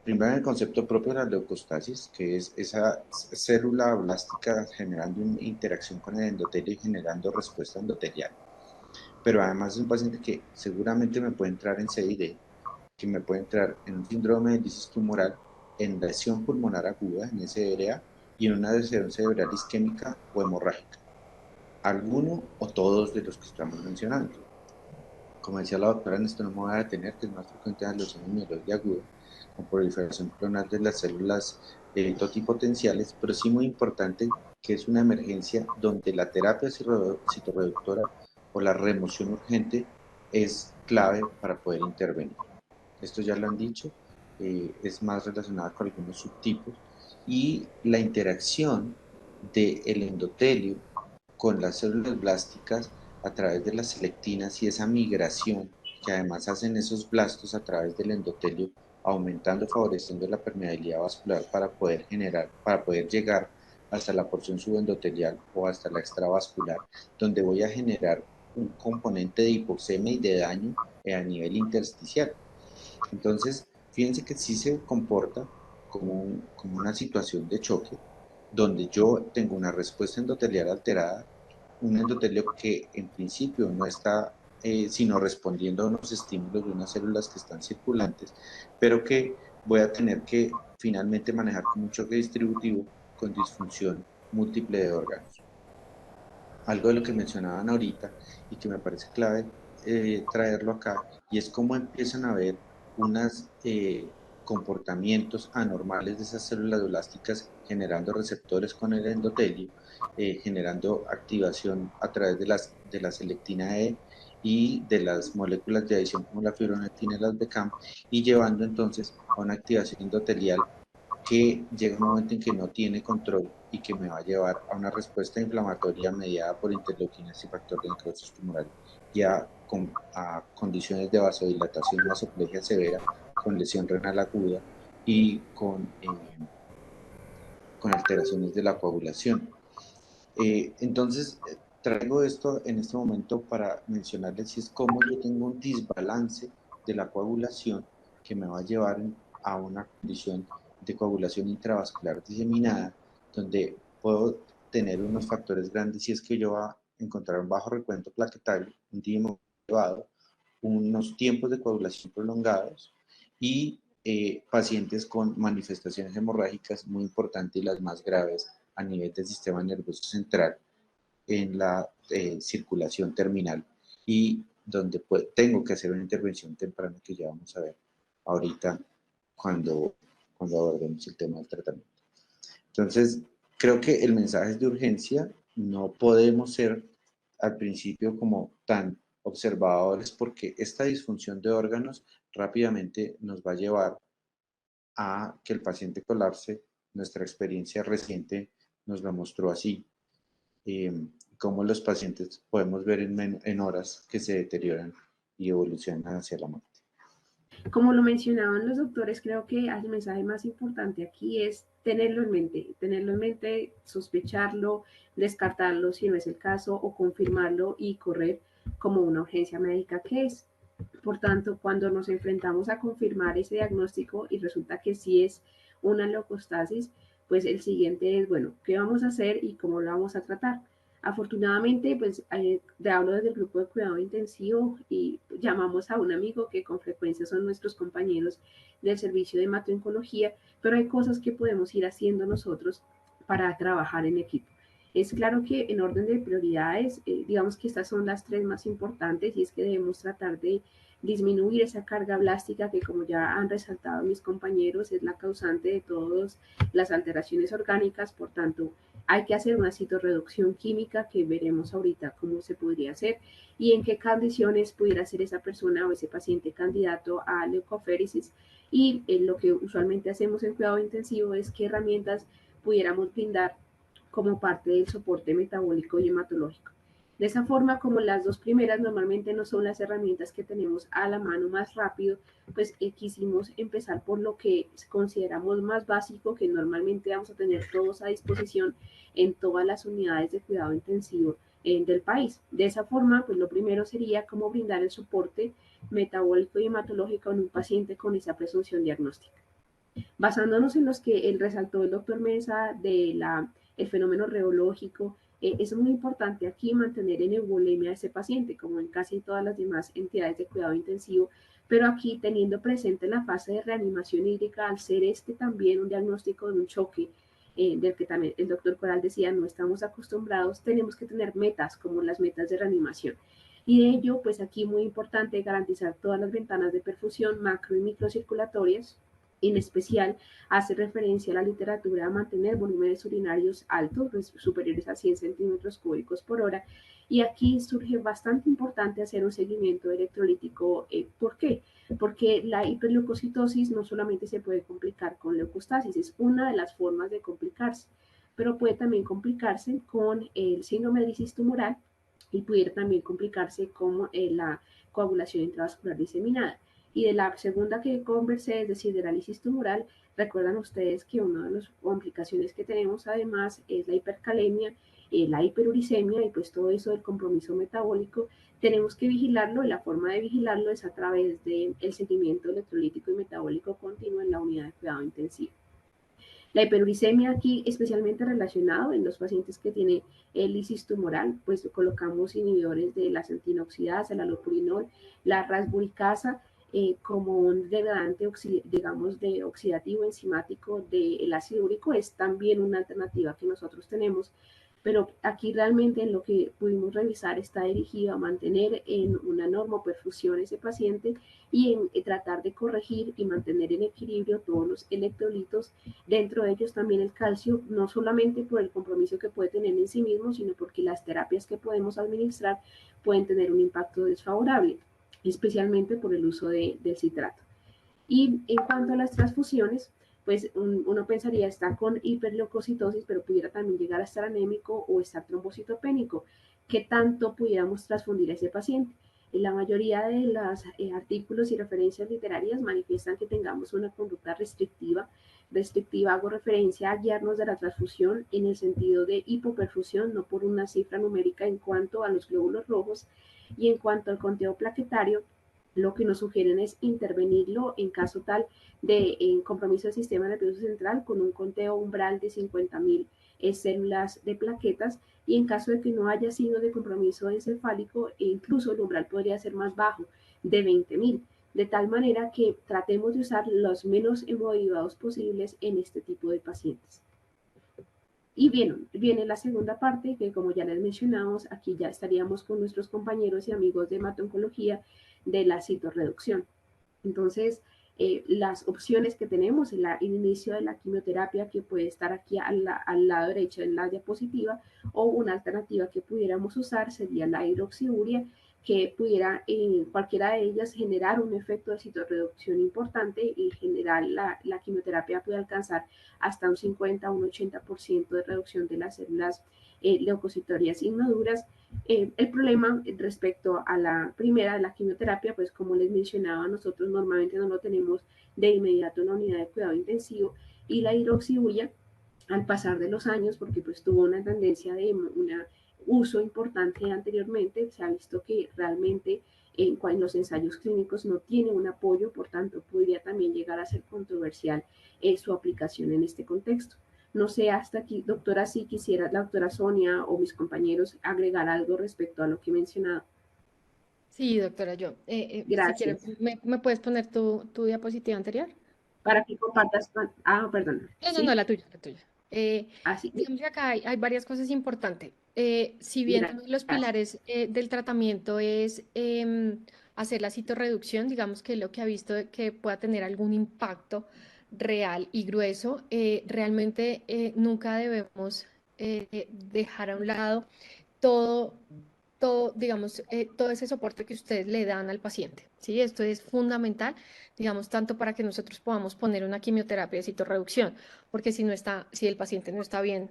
primero en el concepto propio de la leucostasis, que es esa célula blástica generando una interacción con el endotelio y generando respuesta endotelial. Pero además es un paciente que seguramente me puede entrar en CID, que me puede entrar en un síndrome de lisis tumoral, en lesión pulmonar aguda, en SRA, y en una lesión cerebral isquémica o hemorrágica. Alguno o todos de los que estamos mencionando. Como decía la doctora, en esto no me voy a detener, que es más frecuente en la lesión mieloide aguda, con proliferación clonal de las células totipotenciales, pero sí muy importante que es una emergencia donde la terapia citorreductora o la remoción urgente es clave para poder intervenir. Esto ya lo han dicho, es más relacionada con algunos subtipos y la interacción del endotelio con las células blásticas a través de las selectinas y esa migración que además hacen esos blastos a través del endotelio, aumentando, favoreciendo la permeabilidad vascular para poder llegar hasta la porción subendotelial o hasta la extravascular, donde voy a generar un componente de hipoxemia y de daño a nivel intersticial. Entonces, fíjense que sí se comporta como una situación de choque, donde yo tengo una respuesta endotelial alterada, un endotelio que en principio no está sino respondiendo a unos estímulos de unas células que están circulantes, pero que voy a tener que finalmente manejar como un choque distributivo con disfunción múltiple de órganos. Algo de lo que mencionaban ahorita y que me parece clave traerlo acá, y es cómo empiezan a haber unos comportamientos anormales de esas células blásticas generando receptores con el endotelio, generando activación a través de la selectina E y de las moléculas de adición como la fibronectina y las BCAM, y llevando entonces a una activación endotelial que llega un momento en que no tiene control y que me va a llevar a una respuesta inflamatoria mediada por interleuquinas y factor de necrosis tumoral y a condiciones de vasodilatación, vasoplegia severa, con lesión renal aguda y con alteraciones de la coagulación. Entonces, traigo esto en este momento para mencionarles si es cómo yo tengo un desbalance de la coagulación que me va a llevar a una condición de coagulación intravascular diseminada, donde puedo tener unos factores grandes si es que yo va a encontrar un bajo recuento plaquetario, un dímero elevado, unos tiempos de coagulación prolongados y pacientes con manifestaciones hemorrágicas muy importantes y las más graves a nivel del sistema nervioso central en la circulación terminal y donde tengo que hacer una intervención temprana que ya vamos a ver ahorita cuando abordemos el tema del tratamiento. Entonces, creo que el mensaje es de urgencia, no podemos ser al principio como tan observadores porque esta disfunción de órganos rápidamente nos va a llevar a que el paciente colapse. Nuestra experiencia reciente nos lo mostró así, cómo los pacientes podemos ver en horas que se deterioran y evolucionan hacia la muerte. Como lo mencionaban los doctores, creo que el mensaje más importante aquí es tenerlo en mente, sospecharlo, descartarlo si no es el caso o confirmarlo y correr como una urgencia médica que es. Por tanto, cuando nos enfrentamos a confirmar ese diagnóstico y resulta que sí es una leucostasis, pues el siguiente es, bueno, ¿qué vamos a hacer y cómo lo vamos a tratar? Afortunadamente, pues te hablo desde el grupo de cuidado intensivo y llamamos a un amigo que con frecuencia son nuestros compañeros del servicio de hemato-oncología, pero hay cosas que podemos ir haciendo nosotros para trabajar en equipo. Es claro que en orden de prioridades, digamos que estas son las tres más importantes y es que debemos tratar de disminuir esa carga blástica que, como ya han resaltado mis compañeros, es la causante de todas las alteraciones orgánicas. Por tanto, hay que hacer una citorreducción química que veremos ahorita cómo se podría hacer y en qué condiciones pudiera ser esa persona o ese paciente candidato a leucoféresis. Y lo que usualmente hacemos en cuidado intensivo es qué herramientas pudiéramos brindar como parte del soporte metabólico y hematológico. De esa forma, como las dos primeras normalmente no son las herramientas que tenemos a la mano más rápido, pues quisimos empezar por lo que consideramos más básico, que normalmente vamos a tener todos a disposición en todas las unidades de cuidado intensivo del país. De esa forma, pues lo primero sería cómo brindar el soporte metabólico y hematológico en un paciente con esa presunción diagnóstica. Basándonos en los que él resaltó el doctor Mesa el fenómeno reológico, es muy importante aquí mantener en euvolemia a ese paciente, como en casi todas las demás entidades de cuidado intensivo, pero aquí teniendo presente la fase de reanimación hídrica, al ser este también un diagnóstico de un choque, del que también el doctor Coral decía, no estamos acostumbrados, tenemos que tener metas como las metas de reanimación. Y de ello, pues aquí muy importante garantizar todas las ventanas de perfusión macro y microcirculatorias. En especial, hace referencia a la literatura a mantener volúmenes urinarios altos, pues, superiores a 100 centímetros cúbicos por hora. Y aquí surge bastante importante hacer un seguimiento electrolítico. ¿Por qué? Porque la hiperleucocitosis no solamente se puede complicar con leucostasis, es una de las formas de complicarse, pero puede también complicarse con el síndrome de lisis tumoral y pudiera también complicarse con la coagulación intravascular diseminada. Y de la segunda que conversé, es decir, de la lisis tumoral, recuerdan ustedes que una de las complicaciones que tenemos además es la hipercalemia, la hiperuricemia y pues todo eso del compromiso metabólico. Tenemos que vigilarlo y la forma de vigilarlo es a través del seguimiento electrolítico y metabólico continuo en la unidad de cuidado intensivo. La hiperuricemia aquí especialmente relacionado en los pacientes que tienen lisis tumoral, pues colocamos inhibidores de la centinoxidasa, la lopurinol, la rasburicasa, como un degradante, digamos, de oxidativo enzimático del ácido úrico, es también una alternativa que nosotros tenemos, pero aquí realmente en lo que pudimos revisar está dirigido a mantener en una normoperfusión ese paciente y en tratar de corregir y mantener en equilibrio todos los electrolitos, dentro de ellos también el calcio, no solamente por el compromiso que puede tener en sí mismo, sino porque las terapias que podemos administrar pueden tener un impacto desfavorable, especialmente por el uso del citrato. Y en cuanto a las transfusiones, pues uno pensaría está con hiperleucocitosis, pero pudiera también llegar a estar anémico o estar trombocitopénico. ¿Qué tanto pudiéramos transfundir a ese paciente? La mayoría de los artículos y referencias literarias manifiestan que tengamos una conducta restrictiva. Restrictiva hago referencia a guiarnos de la transfusión en el sentido de hipoperfusión, no por una cifra numérica en cuanto a los glóbulos rojos. Y en cuanto al conteo plaquetario, lo que nos sugieren es intervenirlo en caso tal de compromiso del sistema nervioso central con un conteo umbral de 50.000 células de plaquetas, y en caso de que no haya sido de compromiso encefálico, incluso el umbral podría ser más bajo, de 20.000, de tal manera que tratemos de usar los menos hemoderivados posibles en este tipo de pacientes. Y bien, viene la segunda parte, que como ya les mencionamos, aquí ya estaríamos con nuestros compañeros y amigos de hemato-oncología de la citorreducción. Entonces, las opciones que tenemos, el inicio de la quimioterapia, que puede estar aquí al lado derecho en la diapositiva, o una alternativa que pudiéramos usar sería la hidroxiuria, que pudiera cualquiera de ellas generar un efecto de citorreducción importante y en general la quimioterapia puede alcanzar hasta un 50 o un 80% de reducción de las células leucocitorias inmaduras. El problema respecto a la primera, la quimioterapia, pues como les mencionaba, nosotros normalmente no lo tenemos de inmediato en la unidad de cuidado intensivo, y la hidroxibulla al pasar de los años, porque pues tuvo una tendencia de un uso importante anteriormente, se ha visto que realmente en los ensayos clínicos no tiene un apoyo, por tanto podría también llegar a ser controversial su aplicación en este contexto. No sé hasta aquí, doctora, si quisiera la doctora Sonia o mis compañeros agregar algo respecto a lo que he mencionado. Sí, doctora, si quieres, Gracias. ¿me puedes poner tu diapositiva anterior? Para que compartas, perdón, No, ¿sí? la tuya, la tuya. Así, Digamos que acá hay varias cosas importantes. Si bien uno de los gracias. pilares del tratamiento es hacer la citorreducción, digamos que lo que ha visto que pueda tener algún impacto real y grueso, realmente nunca debemos dejar a un lado todo, digamos, todo ese soporte que ustedes le dan al paciente, ¿sí? Esto es fundamental, digamos, tanto para que nosotros podamos poner una quimioterapia de citorreducción, porque si el paciente no está bien,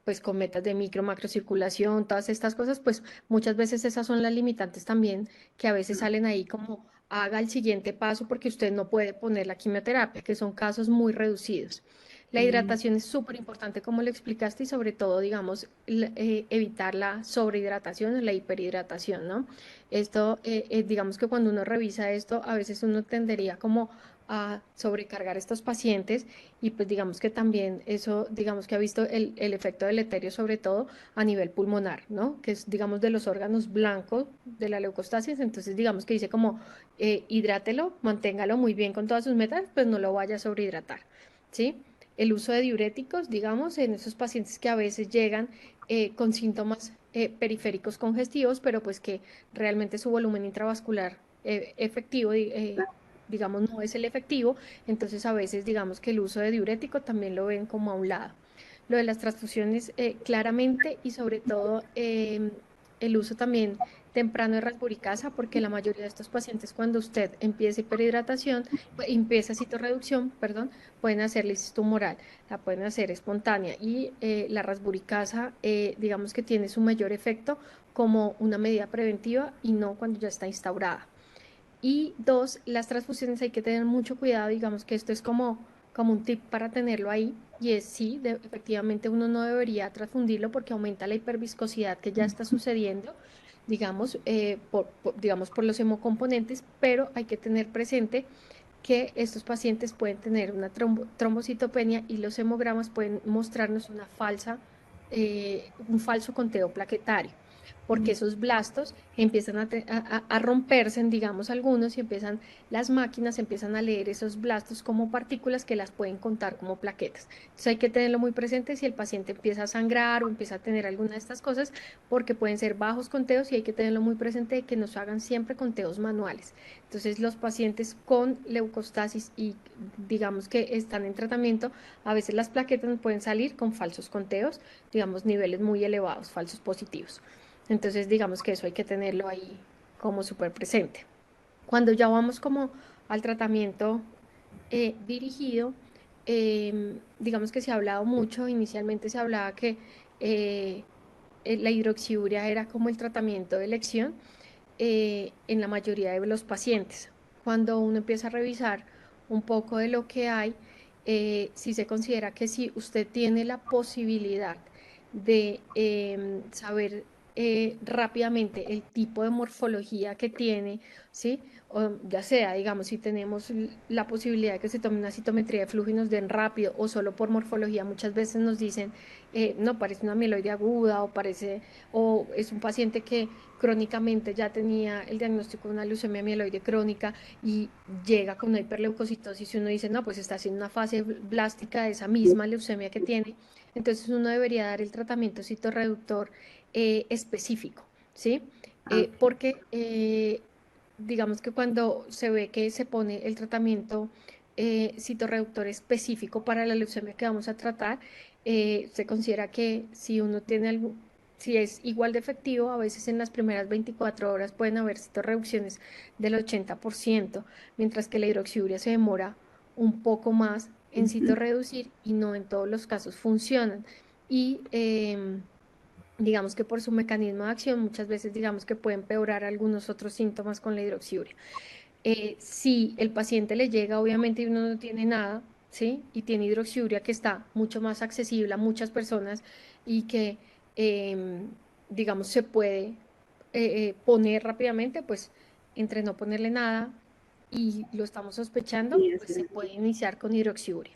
pues con metas de micro, macrocirculación, todas estas cosas, pues muchas veces esas son las limitantes también que a veces salen ahí como haga el siguiente paso porque usted no puede poner la quimioterapia, que son casos muy reducidos. La hidratación es súper importante, como lo explicaste, y sobre todo, digamos, evitar la sobrehidratación o la hiperhidratación, ¿no? Esto, digamos que cuando uno revisa esto, a veces uno tendería como a sobrecargar a estos pacientes y pues digamos que también eso, digamos que ha visto el efecto deleterio sobre todo a nivel pulmonar, ¿no? Que es, digamos, de los órganos blancos de la leucostasis, entonces digamos que dice como hidrátelo, manténgalo muy bien con todas sus metas, pues no lo vaya a sobrehidratar, ¿sí? El uso de diuréticos, digamos, en esos pacientes que a veces llegan con síntomas periféricos congestivos, pero pues que realmente su volumen intravascular efectivo, digamos, no es el efectivo, entonces a veces digamos que el uso de diurético también lo ven como a un lado. Lo de las transfusiones claramente y sobre todo el uso también temprano de rasburicasa, porque la mayoría de estos pacientes cuando usted empieza hiperhidratación, empieza citorreducción, perdón, pueden hacer lisis tumoral, la pueden hacer espontánea y la rasburicasa digamos que tiene su mayor efecto como una medida preventiva y no cuando ya está instaurada. Y dos, las transfusiones hay que tener mucho cuidado, digamos que esto es como un tip para tenerlo ahí, y es sí, efectivamente uno no debería transfundirlo porque aumenta la hiperviscosidad que ya está sucediendo, digamos, digamos por los hemocomponentes, pero hay que tener presente que estos pacientes pueden tener una trombocitopenia y los hemogramas pueden mostrarnos un falso conteo plaquetario, porque esos blastos empiezan a romperse, digamos algunos, y las máquinas empiezan a leer esos blastos como partículas que las pueden contar como plaquetas. Entonces hay que tenerlo muy presente si el paciente empieza a sangrar o empieza a tener alguna de estas cosas, porque pueden ser bajos conteos y hay que tenerlo muy presente de que nos hagan siempre conteos manuales. Entonces los pacientes con leucostasis y digamos que están en tratamiento, a veces las plaquetas pueden salir con falsos conteos, digamos niveles muy elevados, falsos positivos. Entonces, digamos que eso hay que tenerlo ahí como súper presente. Cuando ya vamos como al tratamiento dirigido, digamos que se ha hablado mucho, inicialmente se hablaba que la hidroxiurea era como el tratamiento de elección en la mayoría de los pacientes. Cuando uno empieza a revisar un poco de lo que hay, si se considera que si usted tiene la posibilidad de saber rápidamente el tipo de morfología que tiene, ¿sí? O ya sea, digamos, si tenemos la posibilidad de que se tome una citometría de flujo y nos den rápido o solo por morfología, muchas veces nos dicen, no, parece una amiloide aguda o es un paciente que crónicamente ya tenía el diagnóstico de una leucemia mieloide crónica y llega con una hiperleucocitosis y uno dice, no, pues está haciendo una fase blástica de esa misma leucemia que tiene, entonces uno debería dar el tratamiento citorreductor específico, ¿sí? Porque digamos que cuando se ve que se pone el tratamiento citorreductor específico para la leucemia que vamos a tratar, se considera que si uno tiene si es igual de efectivo, a veces en las primeras 24 horas pueden haber citorreducciones del 80%, mientras que la hidroxiurea se demora un poco más en citorreducir y no en todos los casos funcionan. Y digamos que por su mecanismo de acción muchas veces digamos que puede empeorar algunos otros síntomas con la hidroxiurea. Si el paciente le llega, obviamente, y uno no tiene nada, ¿sí? Y tiene hidroxiurea que está mucho más accesible a muchas personas y que, digamos, se puede poner rápidamente, pues entre no ponerle nada y lo estamos sospechando, Sí, pues se puede iniciar con hidroxiurea.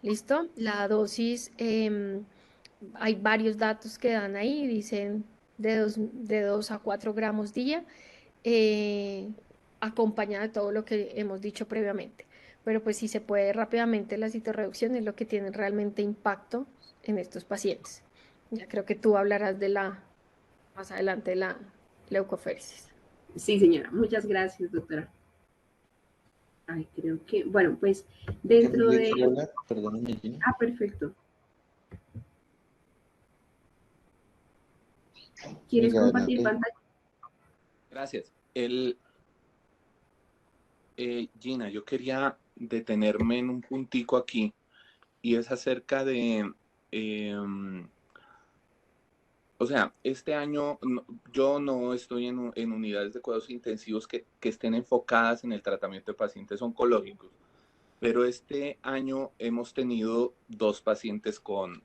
¿Listo? La dosis, hay varios datos que dan ahí, dicen de 2 a 4 gramos día. Acompañada de todo lo que hemos dicho previamente. Pero pues si se puede rápidamente, la citorreducción es lo que tiene realmente impacto en estos pacientes. Ya creo que tú hablarás de más adelante, de la leucoféresis. Sí, señora. Muchas gracias, doctora. Ay, creo que, bueno, pues dentro ¿Qué de... quiere hablar? Perdóname, Gina. Ah, perfecto. ¿Quieres Mira, compartir adelante. pantalla? Gracias. Gina, yo quería detenerme en un puntico aquí y es acerca de, o sea, este año yo no estoy en unidades de cuidados intensivos que estén enfocadas en el tratamiento de pacientes oncológicos, pero este año hemos tenido 2 pacientes con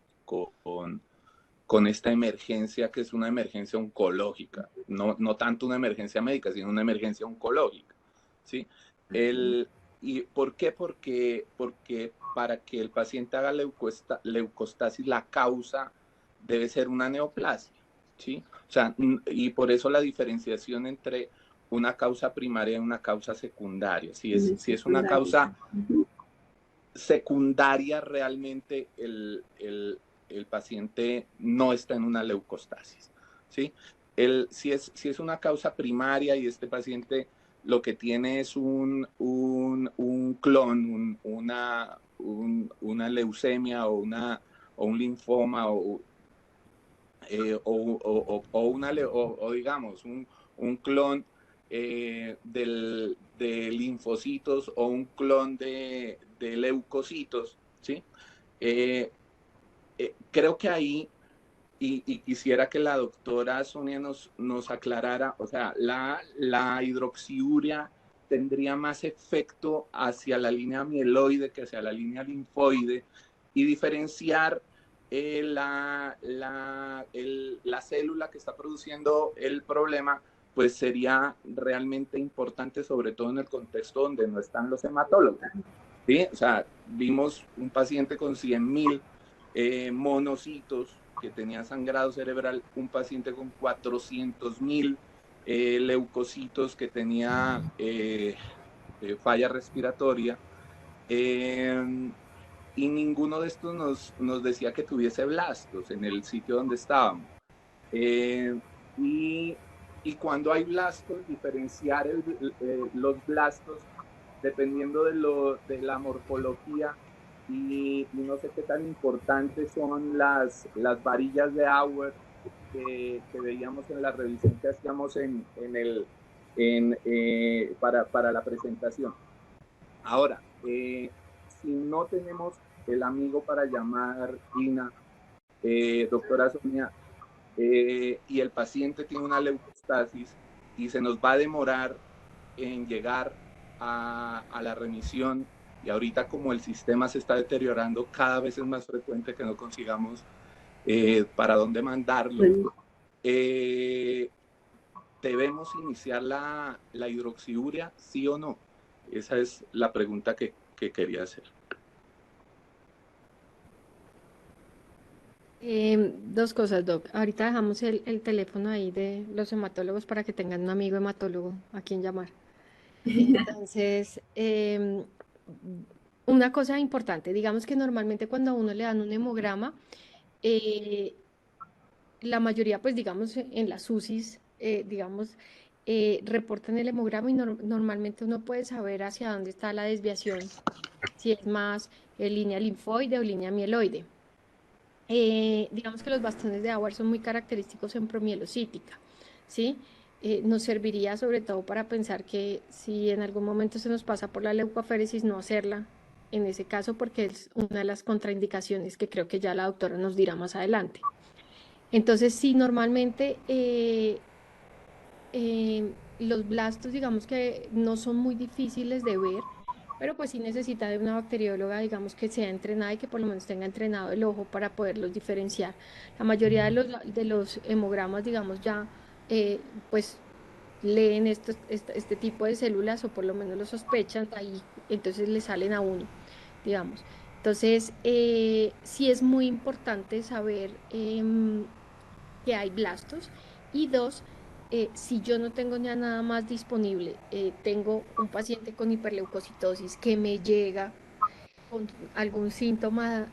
esta emergencia que es una emergencia oncológica, no tanto una emergencia médica, sino una emergencia oncológica, ¿sí? ¿Y por qué? Porque para que el paciente haga leucostasis, la causa debe ser una neoplasia, ¿sí? O sea, y por eso la diferenciación entre una causa primaria y una causa secundaria. Si es una causa secundaria, realmente el paciente no está en una leucostasis, ¿sí? Si es una causa primaria y este paciente lo que tiene es un clon, una leucemia o un linfoma o digamos un clon de linfocitos o un clon de leucocitos, ¿sí? Creo que ahí, y quisiera que la doctora Sonia nos aclarara, o sea, la hidroxiurea tendría más efecto hacia la línea mieloide que hacia la línea linfoide, y diferenciar la célula que está produciendo el problema, pues sería realmente importante, sobre todo en el contexto donde no están los hematólogos, ¿sí? O sea, vimos un paciente con 100.000 monocitos que tenía sangrado cerebral, un paciente con 400.000 leucocitos que tenía falla respiratoria, y ninguno de estos nos decía que tuviese blastos en el sitio donde estábamos. Y cuando hay blastos, diferenciar los blastos dependiendo de la morfología, y no sé qué tan importantes son las varillas de Auer que veíamos en la revisión que hacíamos para la presentación. Ahora, si no tenemos el amigo para llamar Gina, doctora Sonia, y el paciente tiene una leucostasis y se nos va a demorar en llegar a la remisión, y ahorita como el sistema se está deteriorando, cada vez es más frecuente que no consigamos para dónde mandarlo. ¿Debemos iniciar la hidroxiurea, sí o no? Esa es la pregunta que quería hacer. Dos cosas, Doc. Ahorita dejamos el teléfono ahí de los hematólogos para que tengan un amigo hematólogo a quien llamar. Entonces, una cosa importante, digamos que normalmente cuando a uno le dan un hemograma, la mayoría, pues digamos, en las UCIs, digamos, reportan el hemograma y normalmente uno puede saber hacia dónde está la desviación, si es más línea linfoide o línea mieloide. digamos que los bastones de Auer son muy característicos en promielocítica, ¿sí? Nos serviría sobre todo para pensar que si en algún momento se nos pasa por la leucoaféresis, no hacerla en ese caso, porque es una de las contraindicaciones que creo que ya la doctora nos dirá más adelante. Entonces, sí, normalmente los blastos, digamos que no son muy difíciles de ver, pero pues sí necesita de una bacterióloga, digamos, que sea entrenada y que por lo menos tenga entrenado el ojo para poderlos diferenciar. La mayoría de los hemogramas, digamos, ya pues leen este tipo de células o por lo menos lo sospechan ahí, entonces le salen a uno, digamos. Entonces, sí es muy importante saber que hay blastos. Y dos, si yo no tengo ya nada más disponible, tengo un paciente con hiperleucocitosis que me llega con algún síntoma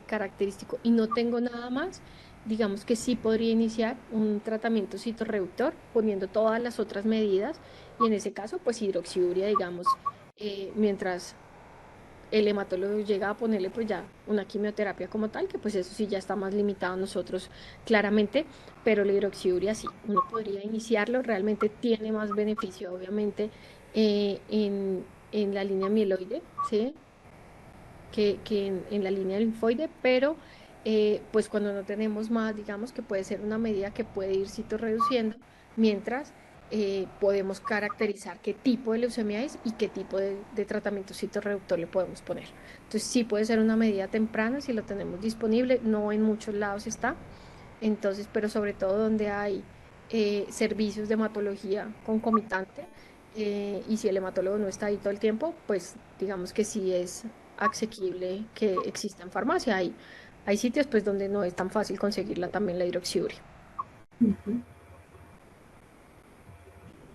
característico y no tengo nada más, digamos que sí podría iniciar un tratamiento citorreductor poniendo todas las otras medidas y en ese caso pues hidroxiuria, digamos, mientras el hematólogo llega a ponerle pues ya una quimioterapia como tal, que pues eso sí ya está más limitado a nosotros claramente, pero la hidroxiuria sí, uno podría iniciarlo, realmente tiene más beneficio obviamente en la línea mieloide, ¿sí? Que en la línea linfoide, pero pues cuando no tenemos más, digamos que puede ser una medida que puede ir reduciendo, mientras podemos caracterizar qué tipo de leucemia es y qué tipo de tratamiento citorreductor le podemos poner. Entonces sí puede ser una medida temprana si lo tenemos disponible, no en muchos lados está, entonces, pero sobre todo donde hay servicios de hematología concomitante, y si el hematólogo no está ahí todo el tiempo, pues digamos que sí es asequible que exista en farmacia. Hay sitios pues donde no es tan fácil conseguirla también la hidroxiuria.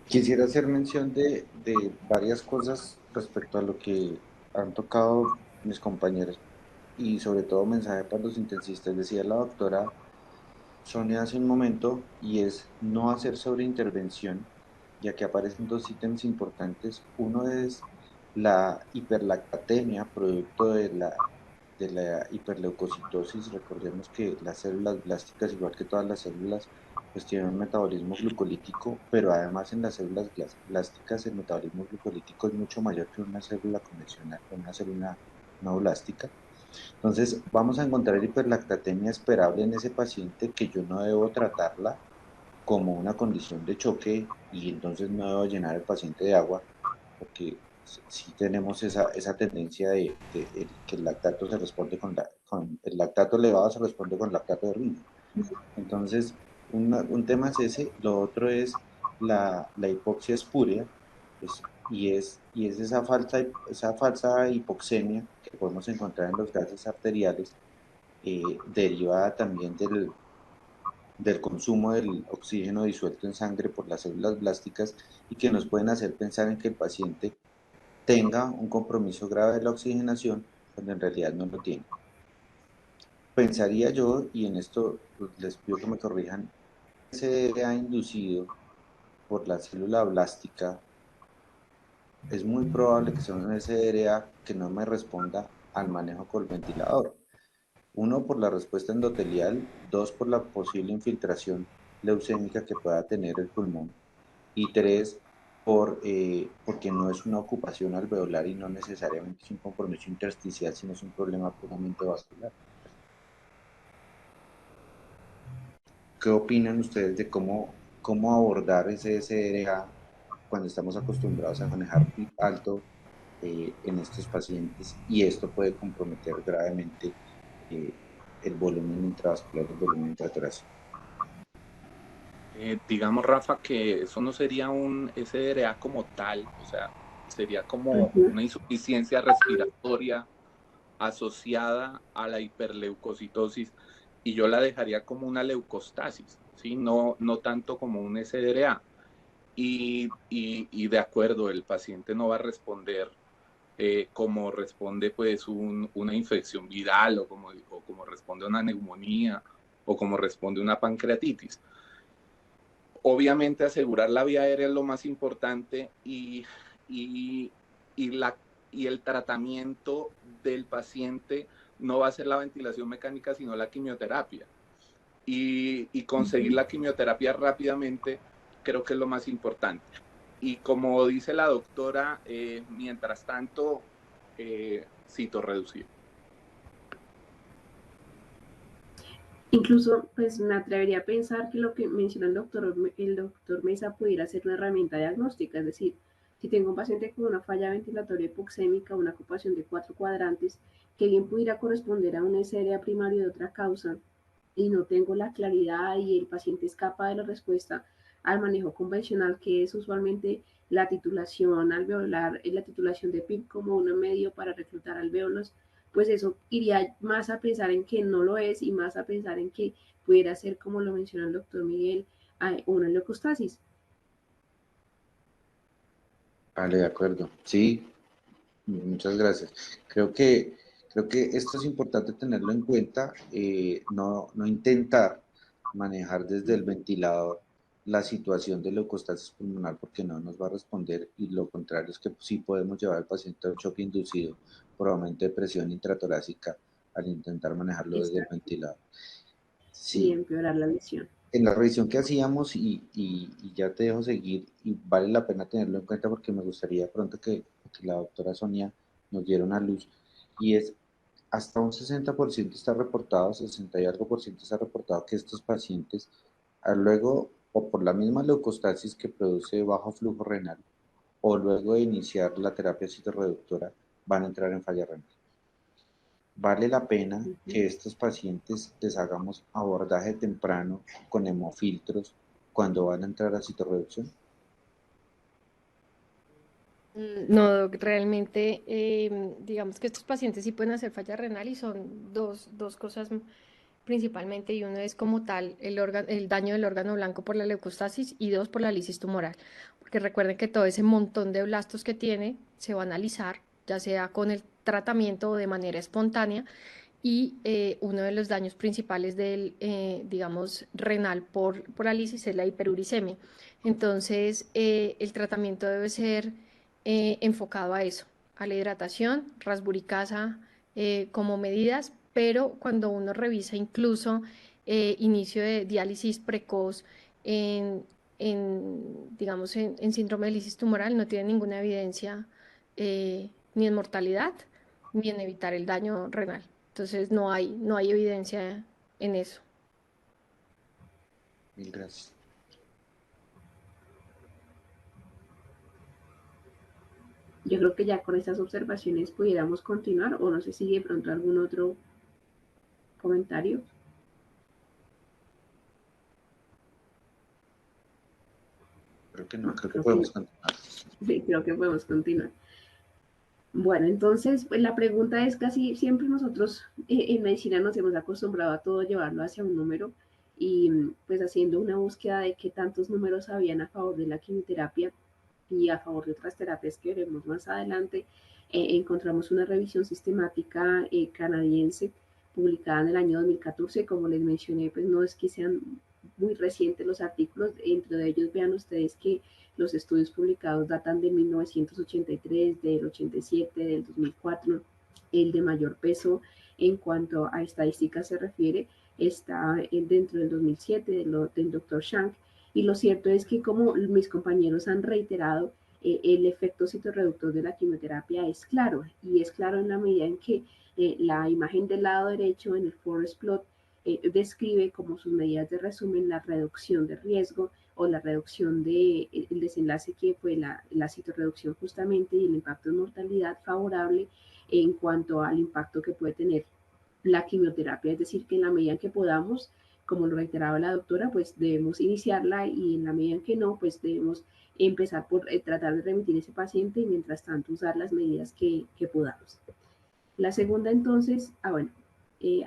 Quisiera hacer mención de varias cosas respecto a lo que han tocado mis compañeros y sobre todo mensaje para los intensistas. Decía la doctora Sonia hace un momento y es no hacer sobreintervención, ya que aparecen dos ítems importantes. Uno es la hiperlactatemia, producto de la hiperleucocitosis. Recordemos que las células blásticas, igual que todas las células, pues tienen un metabolismo glucolítico, pero además en las células blásticas el metabolismo glucolítico es mucho mayor que una célula convencional, una célula no blástica. Entonces, vamos a encontrar hiperlactatemia esperable en ese paciente que yo no debo tratarla como una condición de choque y entonces no debo llenar el paciente de agua, porque sí tenemos esa tendencia que el lactato se responde con el lactato elevado se responde con lactato de orina. Entonces, un tema es ese, lo otro es la hipoxia espuria, y es esa falsa hipoxemia que podemos encontrar en los gases arteriales, derivada también del consumo del oxígeno disuelto en sangre por las células blásticas y que nos pueden hacer pensar en que el paciente tenga un compromiso grave de la oxigenación cuando en realidad no lo tiene. Pensaría yo, y en esto pues, les pido que me corrijan, se ha inducido por la célula blástica, es muy probable que sea un SDRA que no me responda al manejo con el ventilador. Uno, por la respuesta endotelial; dos, por la posible infiltración leucémica que pueda tener el pulmón; y tres, porque no es una ocupación alveolar y no necesariamente es un compromiso intersticial, sino es un problema puramente vascular. ¿Qué opinan ustedes de cómo abordar ese SDRA cuando estamos acostumbrados a manejar PIB alto en estos pacientes, y esto puede comprometer gravemente eh, el volumen intravascular, el volumen intratorácico? Digamos, Rafa, que eso no sería un SDRA como tal, o sea, sería como una insuficiencia respiratoria asociada a la hiperleucocitosis, y yo la dejaría como una leucostasis, ¿sí? No tanto como un SDRA. Y de acuerdo, el paciente no va a responder como responde pues una infección viral o como responde una neumonía o como responde una pancreatitis. Obviamente asegurar la vía aérea es lo más importante y, y, la, y el tratamiento del paciente no va a ser la ventilación mecánica, sino la quimioterapia. Y conseguir la quimioterapia rápidamente creo que es lo más importante. Y como dice la doctora, mientras tanto, citorreducir. Incluso, pues me atrevería a pensar que lo que menciona el doctor Mesa pudiera ser una herramienta diagnóstica, es decir, si tengo un paciente con una falla ventilatoria hipoxémica, una ocupación de 4 cuadrantes, que bien pudiera corresponder a una SRA primario de otra causa, y no tengo la claridad y el paciente escapa de la respuesta al manejo convencional, que es usualmente la titulación alveolar, la titulación de PIP como un medio para reclutar alvéolos, pues eso iría más a pensar en que no lo es y más a pensar en que pudiera ser, como lo menciona el doctor Miguel, una leucostasis. Vale, de acuerdo. Sí, muchas gracias. Creo que esto es importante tenerlo en cuenta, no intentar manejar desde el ventilador la situación de leucostasis pulmonar porque no nos va a responder, y lo contrario es que sí podemos llevar al paciente a un choque inducido por aumento de presión intratorácica al intentar manejarlo desde el ventilador. Y Sí, empeorar la visión. en la revisión que hacíamos, y ya te dejo seguir, y vale la pena tenerlo en cuenta porque me gustaría pronto que la doctora Sonia nos diera una luz, y es hasta un 60% está reportado, 60 y algo por ciento está reportado que estos pacientes, luego o por la misma leucostasis que produce bajo flujo renal, o luego de iniciar la terapia citorreductora, van a entrar en falla renal. Vale la pena que estos pacientes les hagamos abordaje temprano con hemofiltros cuando van a entrar a citorreducción. No, realmente, digamos que estos pacientes sí pueden hacer falla renal y son dos cosas principalmente, y uno es como tal el daño del órgano blanco por la leucostasis, y dos, por la lisis tumoral, porque recuerden que todo ese montón de blastos que tiene se va a analizar, ya sea con el tratamiento o de manera espontánea, y uno de los daños principales del, digamos, renal por la lisis es la hiperuricemia. Entonces, el tratamiento debe ser enfocado a eso, a la hidratación, rasburicasa como medidas, pero cuando uno revisa incluso inicio de diálisis precoz digamos, en síndrome de lisis tumoral, no tiene ninguna evidencia ni en mortalidad ni en evitar el daño renal. Entonces no hay evidencia en eso. Mil gracias. Yo creo que ya con estas observaciones pudiéramos continuar, o no sé si de pronto algún otro comentario. Creo que no, creo que podemos continuar. Sí, creo que podemos continuar. Bueno, entonces, pues la pregunta es, casi siempre nosotros en medicina nos hemos acostumbrado a todo llevarlo hacia un número, y pues haciendo una búsqueda de qué tantos números habían a favor de la quimioterapia y a favor de otras terapias que veremos más adelante, encontramos una revisión sistemática canadiense publicada en el año 2014. Como les mencioné, pues no es que sean muy recientes los artículos, entre ellos vean ustedes que los estudios publicados datan de 1983, del 87, del 2004. El de mayor peso en cuanto a estadísticas se refiere está dentro del 2007 del Dr. Shank. Y lo cierto es que, como mis compañeros han reiterado, el efecto citorreductor de la quimioterapia es claro, y es claro en la medida en que la imagen del lado derecho en el forest plot describe como sus medidas de resumen la reducción de riesgo o la reducción del desenlace que fue la citorreducción justamente, y el impacto en mortalidad favorable en cuanto al impacto que puede tener la quimioterapia. Es decir, que en la medida en que podamos, como lo reiteraba la doctora, pues debemos iniciarla, y en la medida en que no, pues debemos empezar por tratar de remitir ese paciente y mientras tanto usar las medidas que podamos. La segunda entonces,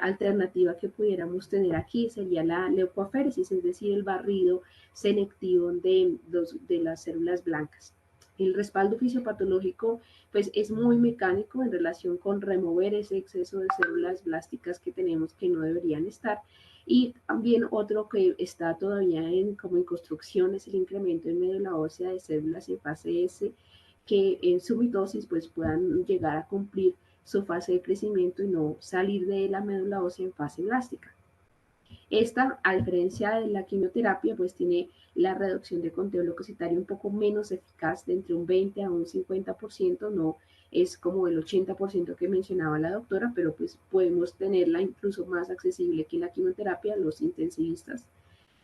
alternativa que pudiéramos tener aquí sería la leucoaféresis, es decir, el barrido selectivo de las células blancas. El respaldo fisiopatológico pues es muy mecánico en relación con remover ese exceso de células blásticas que tenemos que no deberían estar. Y también otro que está todavía como en construcción es el incremento en médula ósea de células en fase S, que en su mitosis pues puedan llegar a cumplir su fase de crecimiento y no salir de la médula ósea en fase blástica. Esta, a diferencia de la quimioterapia, pues tiene la reducción de conteo leucocitario un poco menos eficaz, de entre un 20 a un 50%, no es como el 80% que mencionaba la doctora, pero pues podemos tenerla incluso más accesible que la quimioterapia, los intensivistas.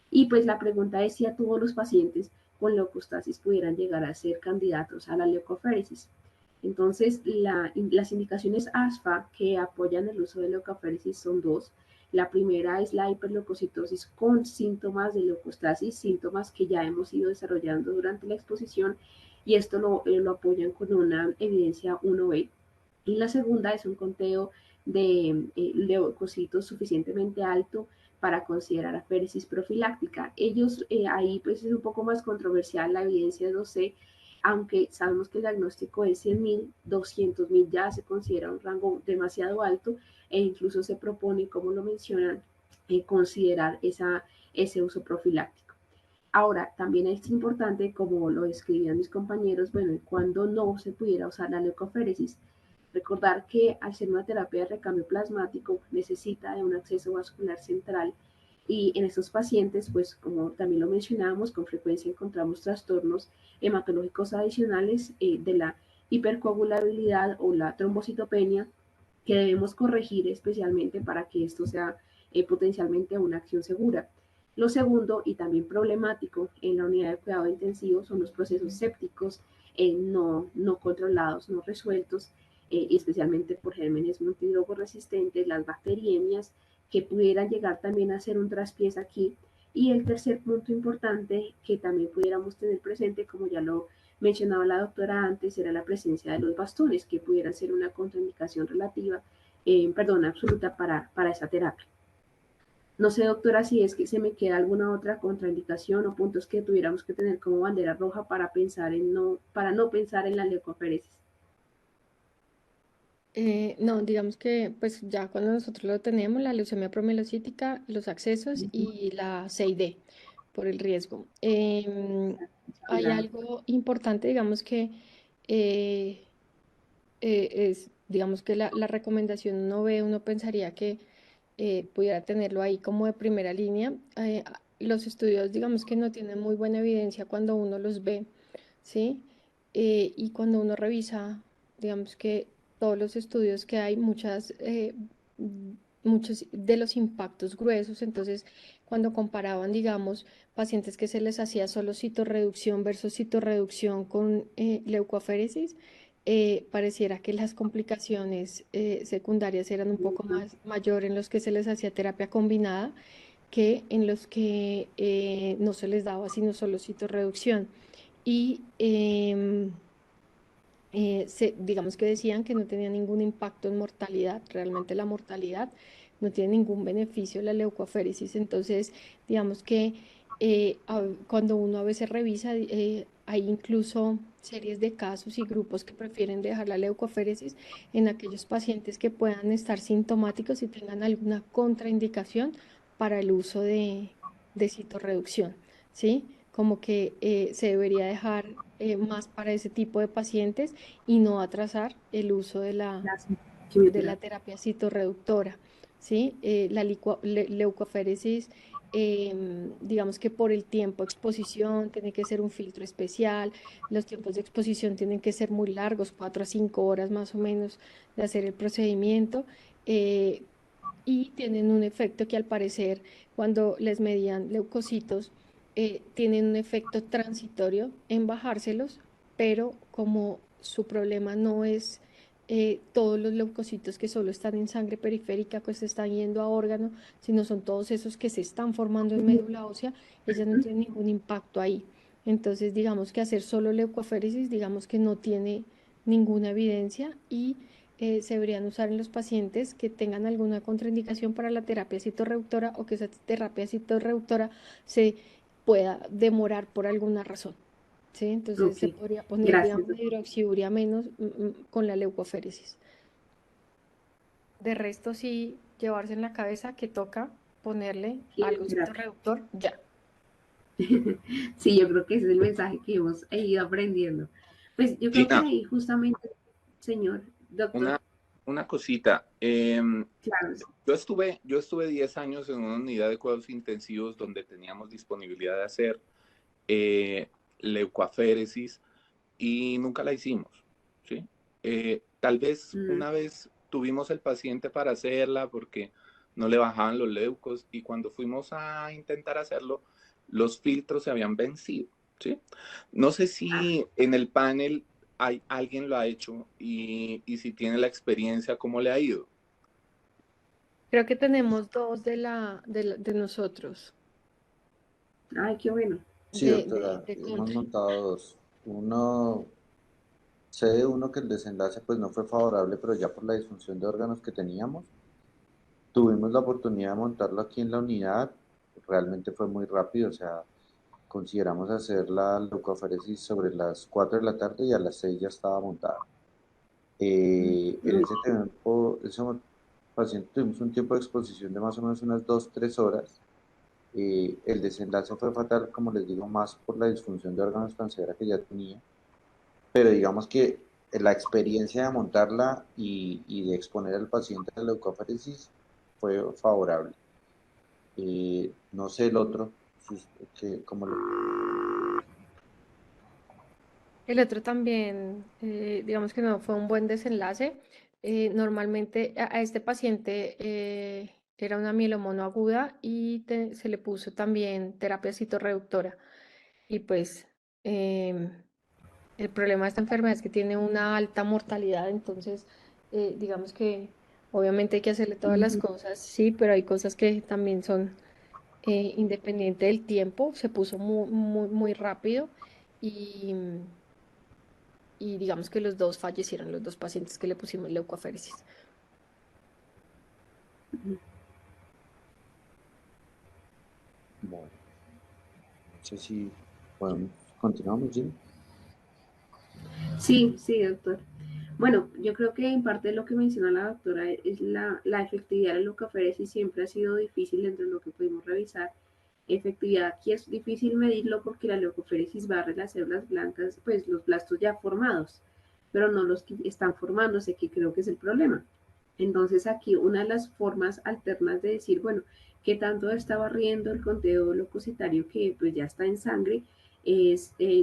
Y pues la pregunta es si a todos los pacientes con leucostasis pudieran llegar a ser candidatos a la leucoféresis. Entonces, las indicaciones ASFA que apoyan el uso de leucoféresis son dos. La primera es la hiperleucocitosis con síntomas de leucostasis, síntomas que ya hemos ido desarrollando durante la exposición, y esto lo apoyan con una evidencia 1B. Y la segunda es un conteo de leucocitos suficientemente alto para considerar aféresis profiláctica. Ellos, ahí pues es un poco más controversial la evidencia 2C, aunque sabemos que el diagnóstico es 100.000, 200.000 ya se considera un rango demasiado alto, e incluso se propone, como lo mencionan, considerar ese uso profiláctico. Ahora, también es importante, como lo describían mis compañeros, bueno, cuando no se pudiera usar la leucoféresis. Recordar que al ser una terapia de recambio plasmático necesita de un acceso vascular central, y en estos pacientes, pues como también lo mencionábamos, con frecuencia encontramos trastornos hematológicos adicionales de la hipercoagulabilidad o la trombocitopenia, que debemos corregir especialmente para que esto sea potencialmente una acción segura. Lo segundo, y también problemático en la unidad de cuidado intensivo, son los procesos sépticos no controlados, no resueltos, especialmente por gérmenes multidrogoresistentes, las bacteriemias, que pudieran llegar también a ser un traspiés aquí. Y el tercer punto importante que también pudiéramos tener presente, como ya lo mencionaba la doctora antes, era la presencia de los bastones, que pudiera ser una contraindicación relativa, absoluta para esa terapia. No sé, doctora, si es que se me queda alguna otra contraindicación o puntos que tuviéramos que tener como bandera roja para no pensar en la leucoféresis. No, digamos que pues ya cuando nosotros lo tenemos, la leucemia promielocítica, los accesos y la CID por el riesgo. Hay algo importante, digamos que es, digamos que la recomendación uno pensaría que pudiera tenerlo ahí como de primera línea. Los estudios, digamos que no tienen muy buena evidencia cuando uno los ve, ¿sí? Y cuando uno revisa, digamos que todos los estudios que hay, muchos de los impactos gruesos, entonces cuando comparaban, digamos, pacientes que se les hacía solo citorreducción versus citorreducción con leucoaféresis, pareciera que las complicaciones secundarias eran un poco más mayor en los que se les hacía terapia combinada que en los que no se les daba sino solo citorreducción. Y digamos que decían que no tenía ningún impacto en mortalidad. Realmente la mortalidad no tiene ningún beneficio la leucoaféresis. Entonces, digamos que cuando uno a veces revisa, hay incluso series de casos y grupos que prefieren dejar la leucoaféresis en aquellos pacientes que puedan estar sintomáticos y tengan alguna contraindicación para el uso de citorreducción, ¿sí? Como que se debería dejar más para ese tipo de pacientes y no atrasar el uso de la terapia citorreductora, ¿sí? La leucoféresis, digamos que por el tiempo de exposición tiene que ser un filtro especial, los tiempos de exposición tienen que ser muy largos, 4 a 5 horas más o menos de hacer el procedimiento, y tienen un efecto que al parecer cuando les medían leucocitos, tienen un efecto transitorio en bajárselos, pero como su problema no es todos los leucocitos que solo están en sangre periférica, que se están yendo a órgano, sino son todos esos que se están formando en médula ósea, ella no tiene ningún impacto ahí. Entonces, digamos que hacer solo leucoféresis, digamos que no tiene ninguna evidencia, y se deberían usar en los pacientes que tengan alguna contraindicación para la terapia citorreductora o que esa terapia citorreductora se pueda demorar por alguna razón, ¿sí? Entonces se podría poner, digamos, hidroxiuria menos con la leucoféresis. De resto, sí, llevarse en la cabeza que toca ponerle algo citorreductor ya. Sí, yo creo que ese es el mensaje que hemos ido aprendiendo. Pues yo creo que ahí justamente, señor doctor. una cosita. Claro. Yo estuve 10 años en una unidad de cuidados intensivos donde teníamos disponibilidad de hacer leucoaféresis y nunca la hicimos, ¿sí? Tal vez una vez tuvimos el paciente para hacerla porque no le bajaban los leucos y cuando fuimos a intentar hacerlo, los filtros se habían vencido, ¿sí? No sé si en el panel alguien lo ha hecho y si tiene la experiencia, ¿cómo le ha ido? Creo que tenemos dos de nosotros, Ay, qué bueno. Sí, doctora, de hemos country. montado dos. Sé de uno que el desenlace pues no fue favorable, pero ya por la disfunción de órganos que teníamos, tuvimos la oportunidad de montarlo aquí en la unidad. Realmente fue muy rápido, o sea, consideramos hacer la leucoaféresis sobre las 4 de la tarde y a las 6 ya estaba montada. En ese tiempo, ese paciente tuvimos un tiempo de exposición de más o menos unas 2, 3 horas. El desenlace fue fatal, como les digo, más por la disfunción de órganos tan severa que ya tenía, pero digamos que la experiencia de montarla y de exponer al paciente a la leucoaféresis fue favorable. No sé el otro, como El otro también, digamos que no fue un buen desenlace. Normalmente a este paciente era una mielomono aguda y se le puso también terapia citorreductora. Y pues el problema de esta enfermedad es que tiene una alta mortalidad, entonces digamos que obviamente hay que hacerle todas las cosas, sí, pero hay cosas que también son independiente del tiempo, se puso muy, muy, muy rápido y, y digamos que los dos fallecieron, los dos pacientes que le pusimos leucoaféresis. bueno, no sé si podemos, continuamos, Jim. Sí, sí, doctor. Bueno, yo creo que en parte de lo que menciona la doctora es la efectividad de la leucoaféresis siempre ha sido difícil dentro de lo que pudimos revisar. Efectividad aquí es difícil medirlo porque la leucoféresis barre las células blancas, pues los blastos ya formados, pero no los que están formándose, que creo que es el problema. Entonces aquí una de las formas alternas de decir, bueno, qué tanto está barriendo el conteo leucocitario que pues ya está en sangre,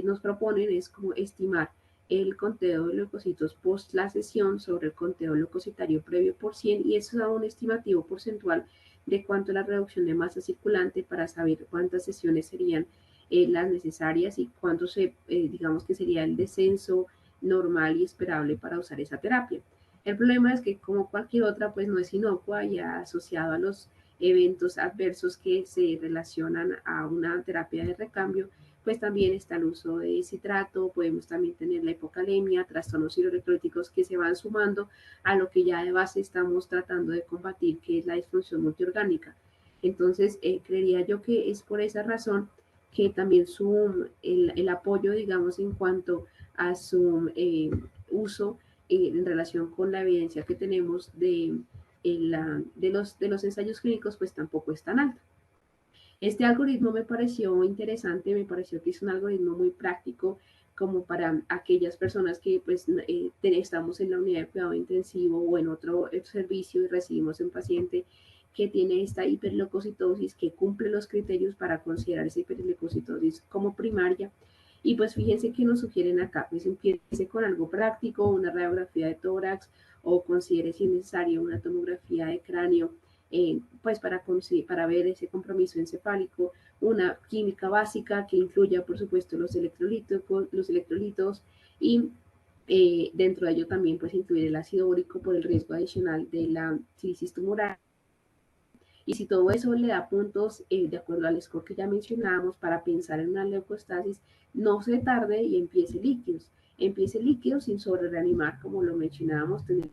nos proponen es como estimar el conteo de leucocitos post la sesión sobre el conteo leucocitario previo por 100 y eso da un estimativo porcentual de cuánto es la reducción de masa circulante para saber cuántas sesiones serían las necesarias y cuánto digamos que sería el descenso normal y esperable para usar esa terapia. El problema es que como cualquier otra, pues no es inocua y asociado a los eventos adversos que se relacionan a una terapia de recambio, pues también está el uso de citrato, podemos también tener la hipocalemia, trastornos hidroelectrolíticos que se van sumando a lo que ya de base estamos tratando de combatir, que es la disfunción multiorgánica. Entonces, creería yo que es por esa razón que también el apoyo, digamos, en cuanto a su uso en relación con la evidencia que tenemos de los ensayos clínicos, pues tampoco es tan alto. Este algoritmo me pareció interesante, me pareció que es un algoritmo muy práctico como para aquellas personas que pues estamos en la unidad de cuidado intensivo o en otro servicio y recibimos un paciente que tiene esta hiperleucocitosis, que cumple los criterios para considerar esa hiperleucocitosis como primaria. Y pues fíjense que nos sugieren acá, pues empiece con algo práctico, una radiografía de tórax o considere si es necesario una tomografía de cráneo pues para ver ese compromiso encefálico, una química básica que incluya, por supuesto, los electrolitos y dentro de ello también pues incluir el ácido úrico por el riesgo adicional de la crisis tumoral. Y si todo eso le da puntos de acuerdo al score que ya mencionábamos para pensar en una leucostasis, no se tarde y empiece líquidos. Empiece líquidos sin sobre reanimar, como lo mencionábamos, tener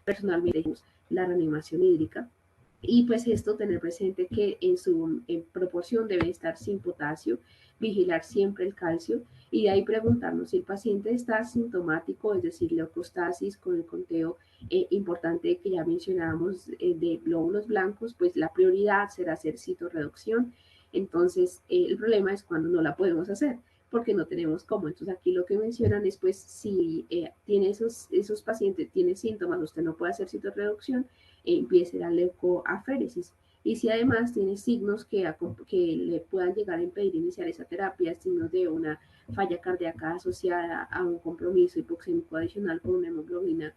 personalmente la reanimación hídrica. Y pues esto, tener presente que en proporción debe estar sin potasio, vigilar siempre el calcio y de ahí preguntarnos si el paciente está asintomático, es decir, leucostasis con el conteo importante que ya mencionábamos de glóbulos blancos, pues la prioridad será hacer citorreducción. Entonces, el problema es cuando no la podemos hacer, porque no tenemos cómo. Entonces aquí lo que mencionan es, pues, si tiene esos pacientes, tiene síntomas, usted no puede hacer citorreducción, empiece la leucoaféresis. Y si además tiene signos que le puedan llegar a impedir iniciar esa terapia, signos de una falla cardíaca asociada a un compromiso hipoxémico adicional con una hemoglobina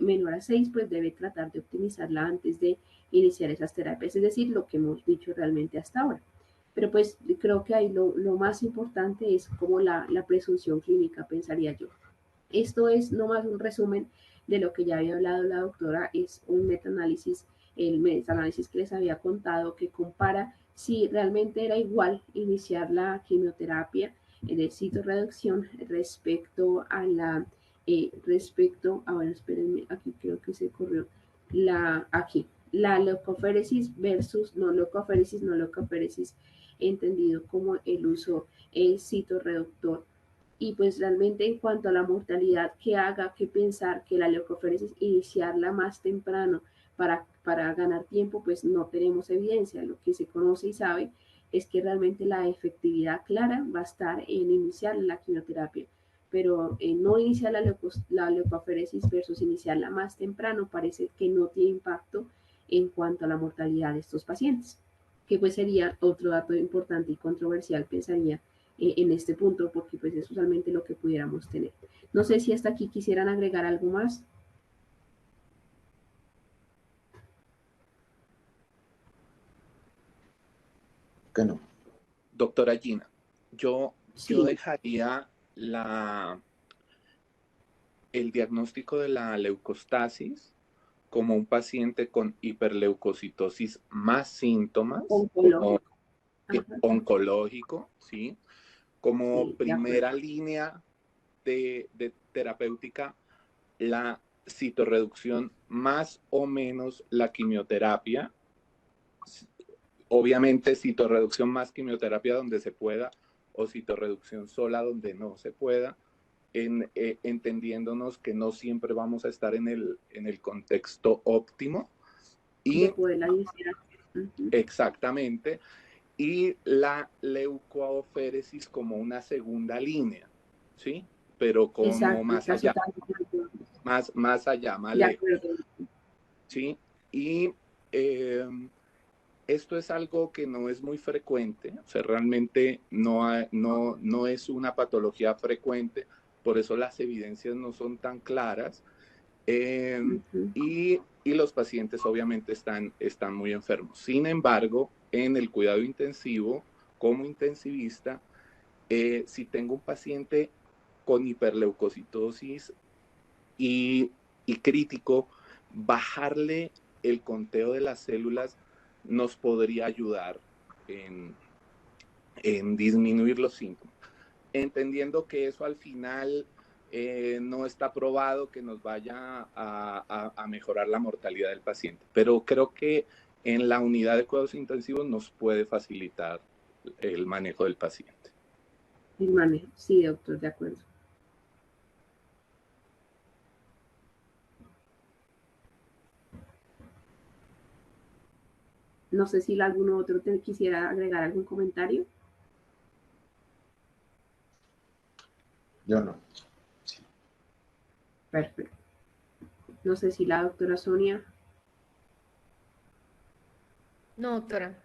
menor a 6, pues debe tratar de optimizarla antes de iniciar esas terapias, es decir, lo que hemos dicho realmente hasta ahora. Pero pues creo que ahí lo más importante es como la presunción clínica, pensaría yo. Esto es nomás un resumen de lo que ya había hablado la doctora, es un metaanálisis, el metaanálisis que les había contado, que compara si realmente era igual iniciar la quimioterapia de citorreducción bueno, espérenme, aquí creo que se corrió, la leucoféresis versus no leucoféresis, entendido como el uso citorreductor. Y pues realmente en cuanto a la mortalidad, que haga que pensar que la leucoféresis iniciarla más temprano para ganar tiempo, pues no tenemos evidencia. Lo que se conoce y sabe es que realmente la efectividad clara va a estar en iniciar la quimioterapia, pero no iniciar la leucoféresis versus iniciarla más temprano parece que no tiene impacto en cuanto a la mortalidad de estos pacientes, que pues sería otro dato importante y controversial, pensaría, en este punto, porque pues es usualmente lo que pudiéramos tener. No sé si hasta aquí quisieran agregar algo más. Que no. Doctora Gina, yo Sí, dejaría el diagnóstico de la leucostasis como un paciente con hiperleucocitosis más síntomas, como oncológico. Ajá, oncológico, ¿sí? Como sí, de acuerdo. primera línea de terapéutica, la citorreducción más o menos la quimioterapia. Obviamente citorreducción más quimioterapia donde se pueda, o citorreducción sola donde no se pueda, entendiéndonos que no siempre vamos a estar en el contexto óptimo. De Y poderla iniciar. Uh-huh. exactamente, y la leucoaféresis como una segunda línea, ¿sí? Pero como Exacto, más casi allá, tanto. más allá, más De lejos, acuerdo. ¿sí? Y esto es algo que no es muy frecuente, o sea, realmente no es una patología frecuente, por eso las evidencias no son tan claras, Uh-huh. y los pacientes obviamente están muy enfermos. Sin embargo, en el cuidado intensivo, como intensivista, si tengo un paciente con hiperleucocitosis y crítico, bajarle el conteo de las células nos podría ayudar en disminuir los síntomas, entendiendo que eso al final no está probado que nos vaya a mejorar la mortalidad del paciente, pero creo que en la unidad de cuidados intensivos nos puede facilitar el manejo del paciente. El manejo, sí, doctor, de acuerdo. No sé si alguno otro quisiera agregar algún comentario. Yo no. Perfecto. No sé si la doctora Sonia. No, doctora,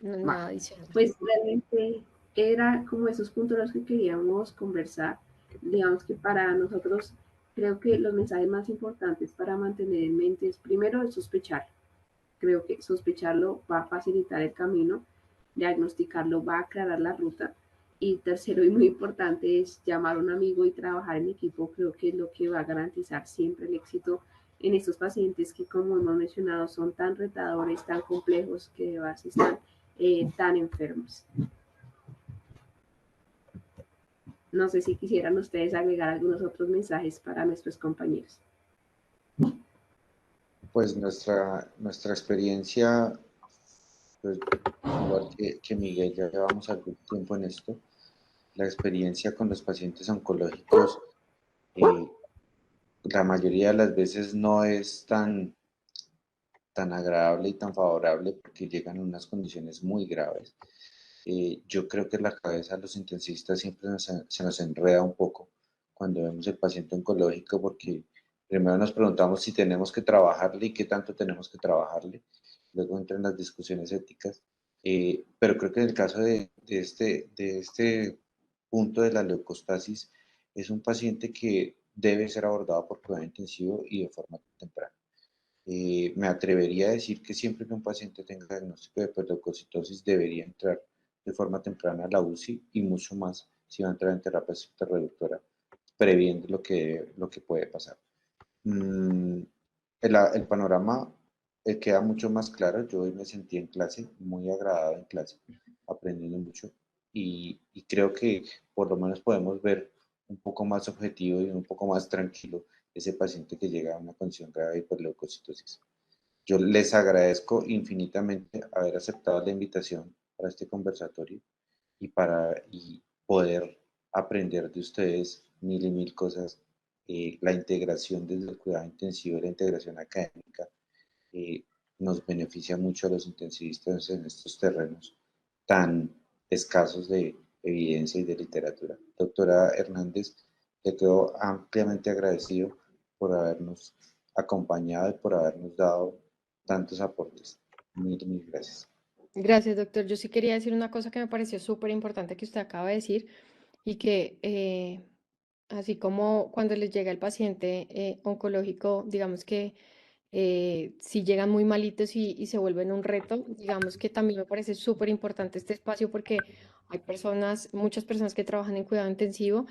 no, Va. nada adicional. Pues realmente era como esos puntos los que queríamos conversar. Digamos que para nosotros creo que los mensajes más importantes para mantener en mente es primero el sospechar. Creo que sospecharlo va a facilitar el camino, diagnosticarlo va a aclarar la ruta. Y tercero y muy importante es llamar a un amigo y trabajar en equipo. Creo que es lo que va a garantizar siempre el éxito en estos pacientes que, como hemos mencionado, son tan retadores, tan complejos, que de base están tan enfermos. No sé si quisieran ustedes agregar algunos otros mensajes para nuestros compañeros. Pues nuestra experiencia, pues, igual que Miguel, ya llevamos algún tiempo en esto, la experiencia con los pacientes oncológicos, la mayoría de las veces no es tan agradable y tan favorable porque llegan en unas condiciones muy graves. Yo creo que la cabeza de los intensistas siempre se nos enreda un poco cuando vemos el paciente oncológico, porque primero nos preguntamos si tenemos que trabajarle y qué tanto tenemos que trabajarle. Luego entran las discusiones éticas. Pero creo que en el caso de este punto de la leucostasis, es un paciente que debe ser abordado por cuidado intensivo y de forma temprana. Me atrevería a decir que siempre que un paciente tenga diagnóstico de leucocitosis debería entrar de forma temprana a la UCI y mucho más si va a entrar en terapia reductora, previendo lo que puede pasar. El panorama queda mucho más claro. Yo hoy me sentí en clase, muy agradado en clase, aprendiendo mucho y creo que por lo menos podemos ver un poco más objetivo y un poco más tranquilo ese paciente que llega a una condición grave de hiperleucocitosis. Yo les agradezco infinitamente haber aceptado la invitación para este conversatorio y poder aprender de ustedes mil y mil cosas. La integración desde el cuidado intensivo y la integración académica eh, nos beneficia mucho a los intensivistas en estos terrenos tan escasos de evidencia y de literatura. Doctora Hernández, le quedo ampliamente agradecido por habernos acompañado y por habernos dado tantos aportes. Mil gracias. Gracias, doctor. Yo sí quería decir una cosa que me pareció súper importante que usted acaba de decir y que así como cuando les llega el paciente oncológico, digamos que si llegan muy malitos y se vuelven un reto, digamos que también me parece súper importante este espacio porque hay personas, muchas personas que trabajan en cuidado intensivo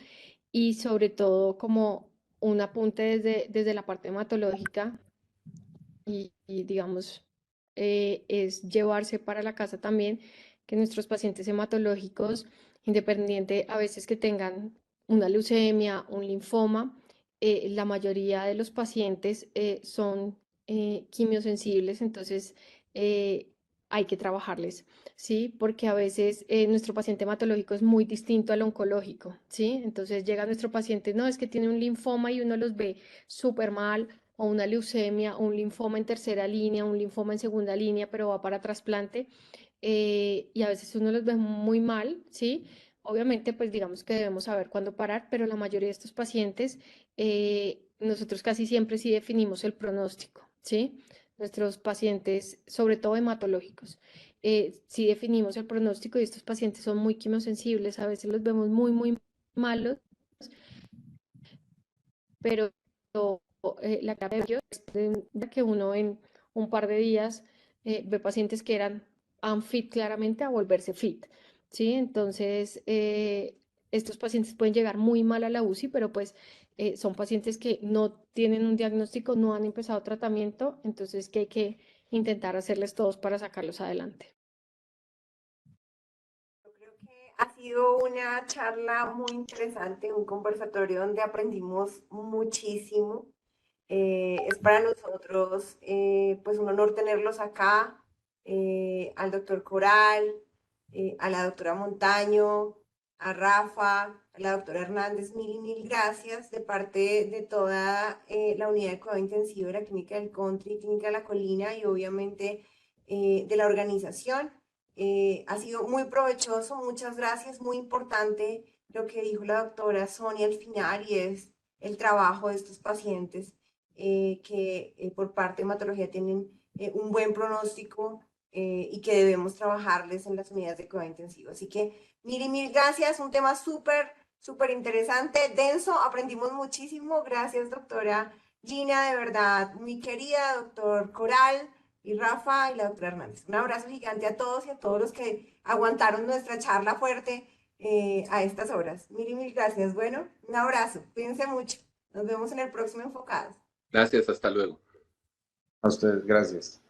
y sobre todo como un apunte desde la parte hematológica y digamos, es llevarse para la casa también que nuestros pacientes hematológicos, independiente a veces que tengan una leucemia, un linfoma, la mayoría de los pacientes son quimiosensibles, entonces hay que trabajarles, ¿sí? Porque a veces nuestro paciente hematológico es muy distinto al oncológico, ¿sí? Entonces llega nuestro paciente, no, es que tiene un linfoma y uno los ve súper mal o una leucemia, o un linfoma en tercera línea, un linfoma en segunda línea, pero va para trasplante, y a veces uno los ve muy mal, ¿sí? Obviamente, pues digamos que debemos saber cuándo parar, pero la mayoría de estos pacientes, nosotros casi siempre sí definimos el pronóstico, ¿sí? Nuestros pacientes, sobre todo hematológicos, sí definimos el pronóstico y estos pacientes son muy quimiosensibles, a veces los vemos muy, muy malos, pero la clave de ello es que uno en un par de días ve pacientes que eran unfit claramente a volverse fit, ¿sí? Entonces, estos pacientes pueden llegar muy mal a la UCI, pero pues son pacientes que no tienen un diagnóstico, no han empezado tratamiento, entonces que hay que intentar hacerles todos para sacarlos adelante. Yo creo que ha sido una charla muy interesante, un conversatorio donde aprendimos muchísimo. Es para nosotros pues un honor tenerlos acá, al doctor Coral, a la doctora Montaño, a Rafa, a la doctora Hernández, mil y mil gracias de parte de toda la unidad de cuidado intensivo de la Clínica del Country, Clínica de la Colina y obviamente de la organización. Ha sido muy provechoso, muchas gracias, muy importante lo que dijo la doctora Sonia al final y es el trabajo de estos pacientes que por parte de hematología tienen un buen pronóstico y que debemos trabajarles en las unidades de cuidado intensivo. Así que mil y mil gracias, un tema súper interesante, denso, aprendimos muchísimo. Gracias, doctora Gina, de verdad, muy querida, doctor Coral y Rafa y la doctora Hernández. Un abrazo gigante a todos y a todos los que aguantaron nuestra charla fuerte a estas horas. Mil y mil gracias. Bueno, un abrazo, cuídense mucho. Nos vemos en el próximo Enfocados. Gracias, hasta luego. A ustedes, gracias.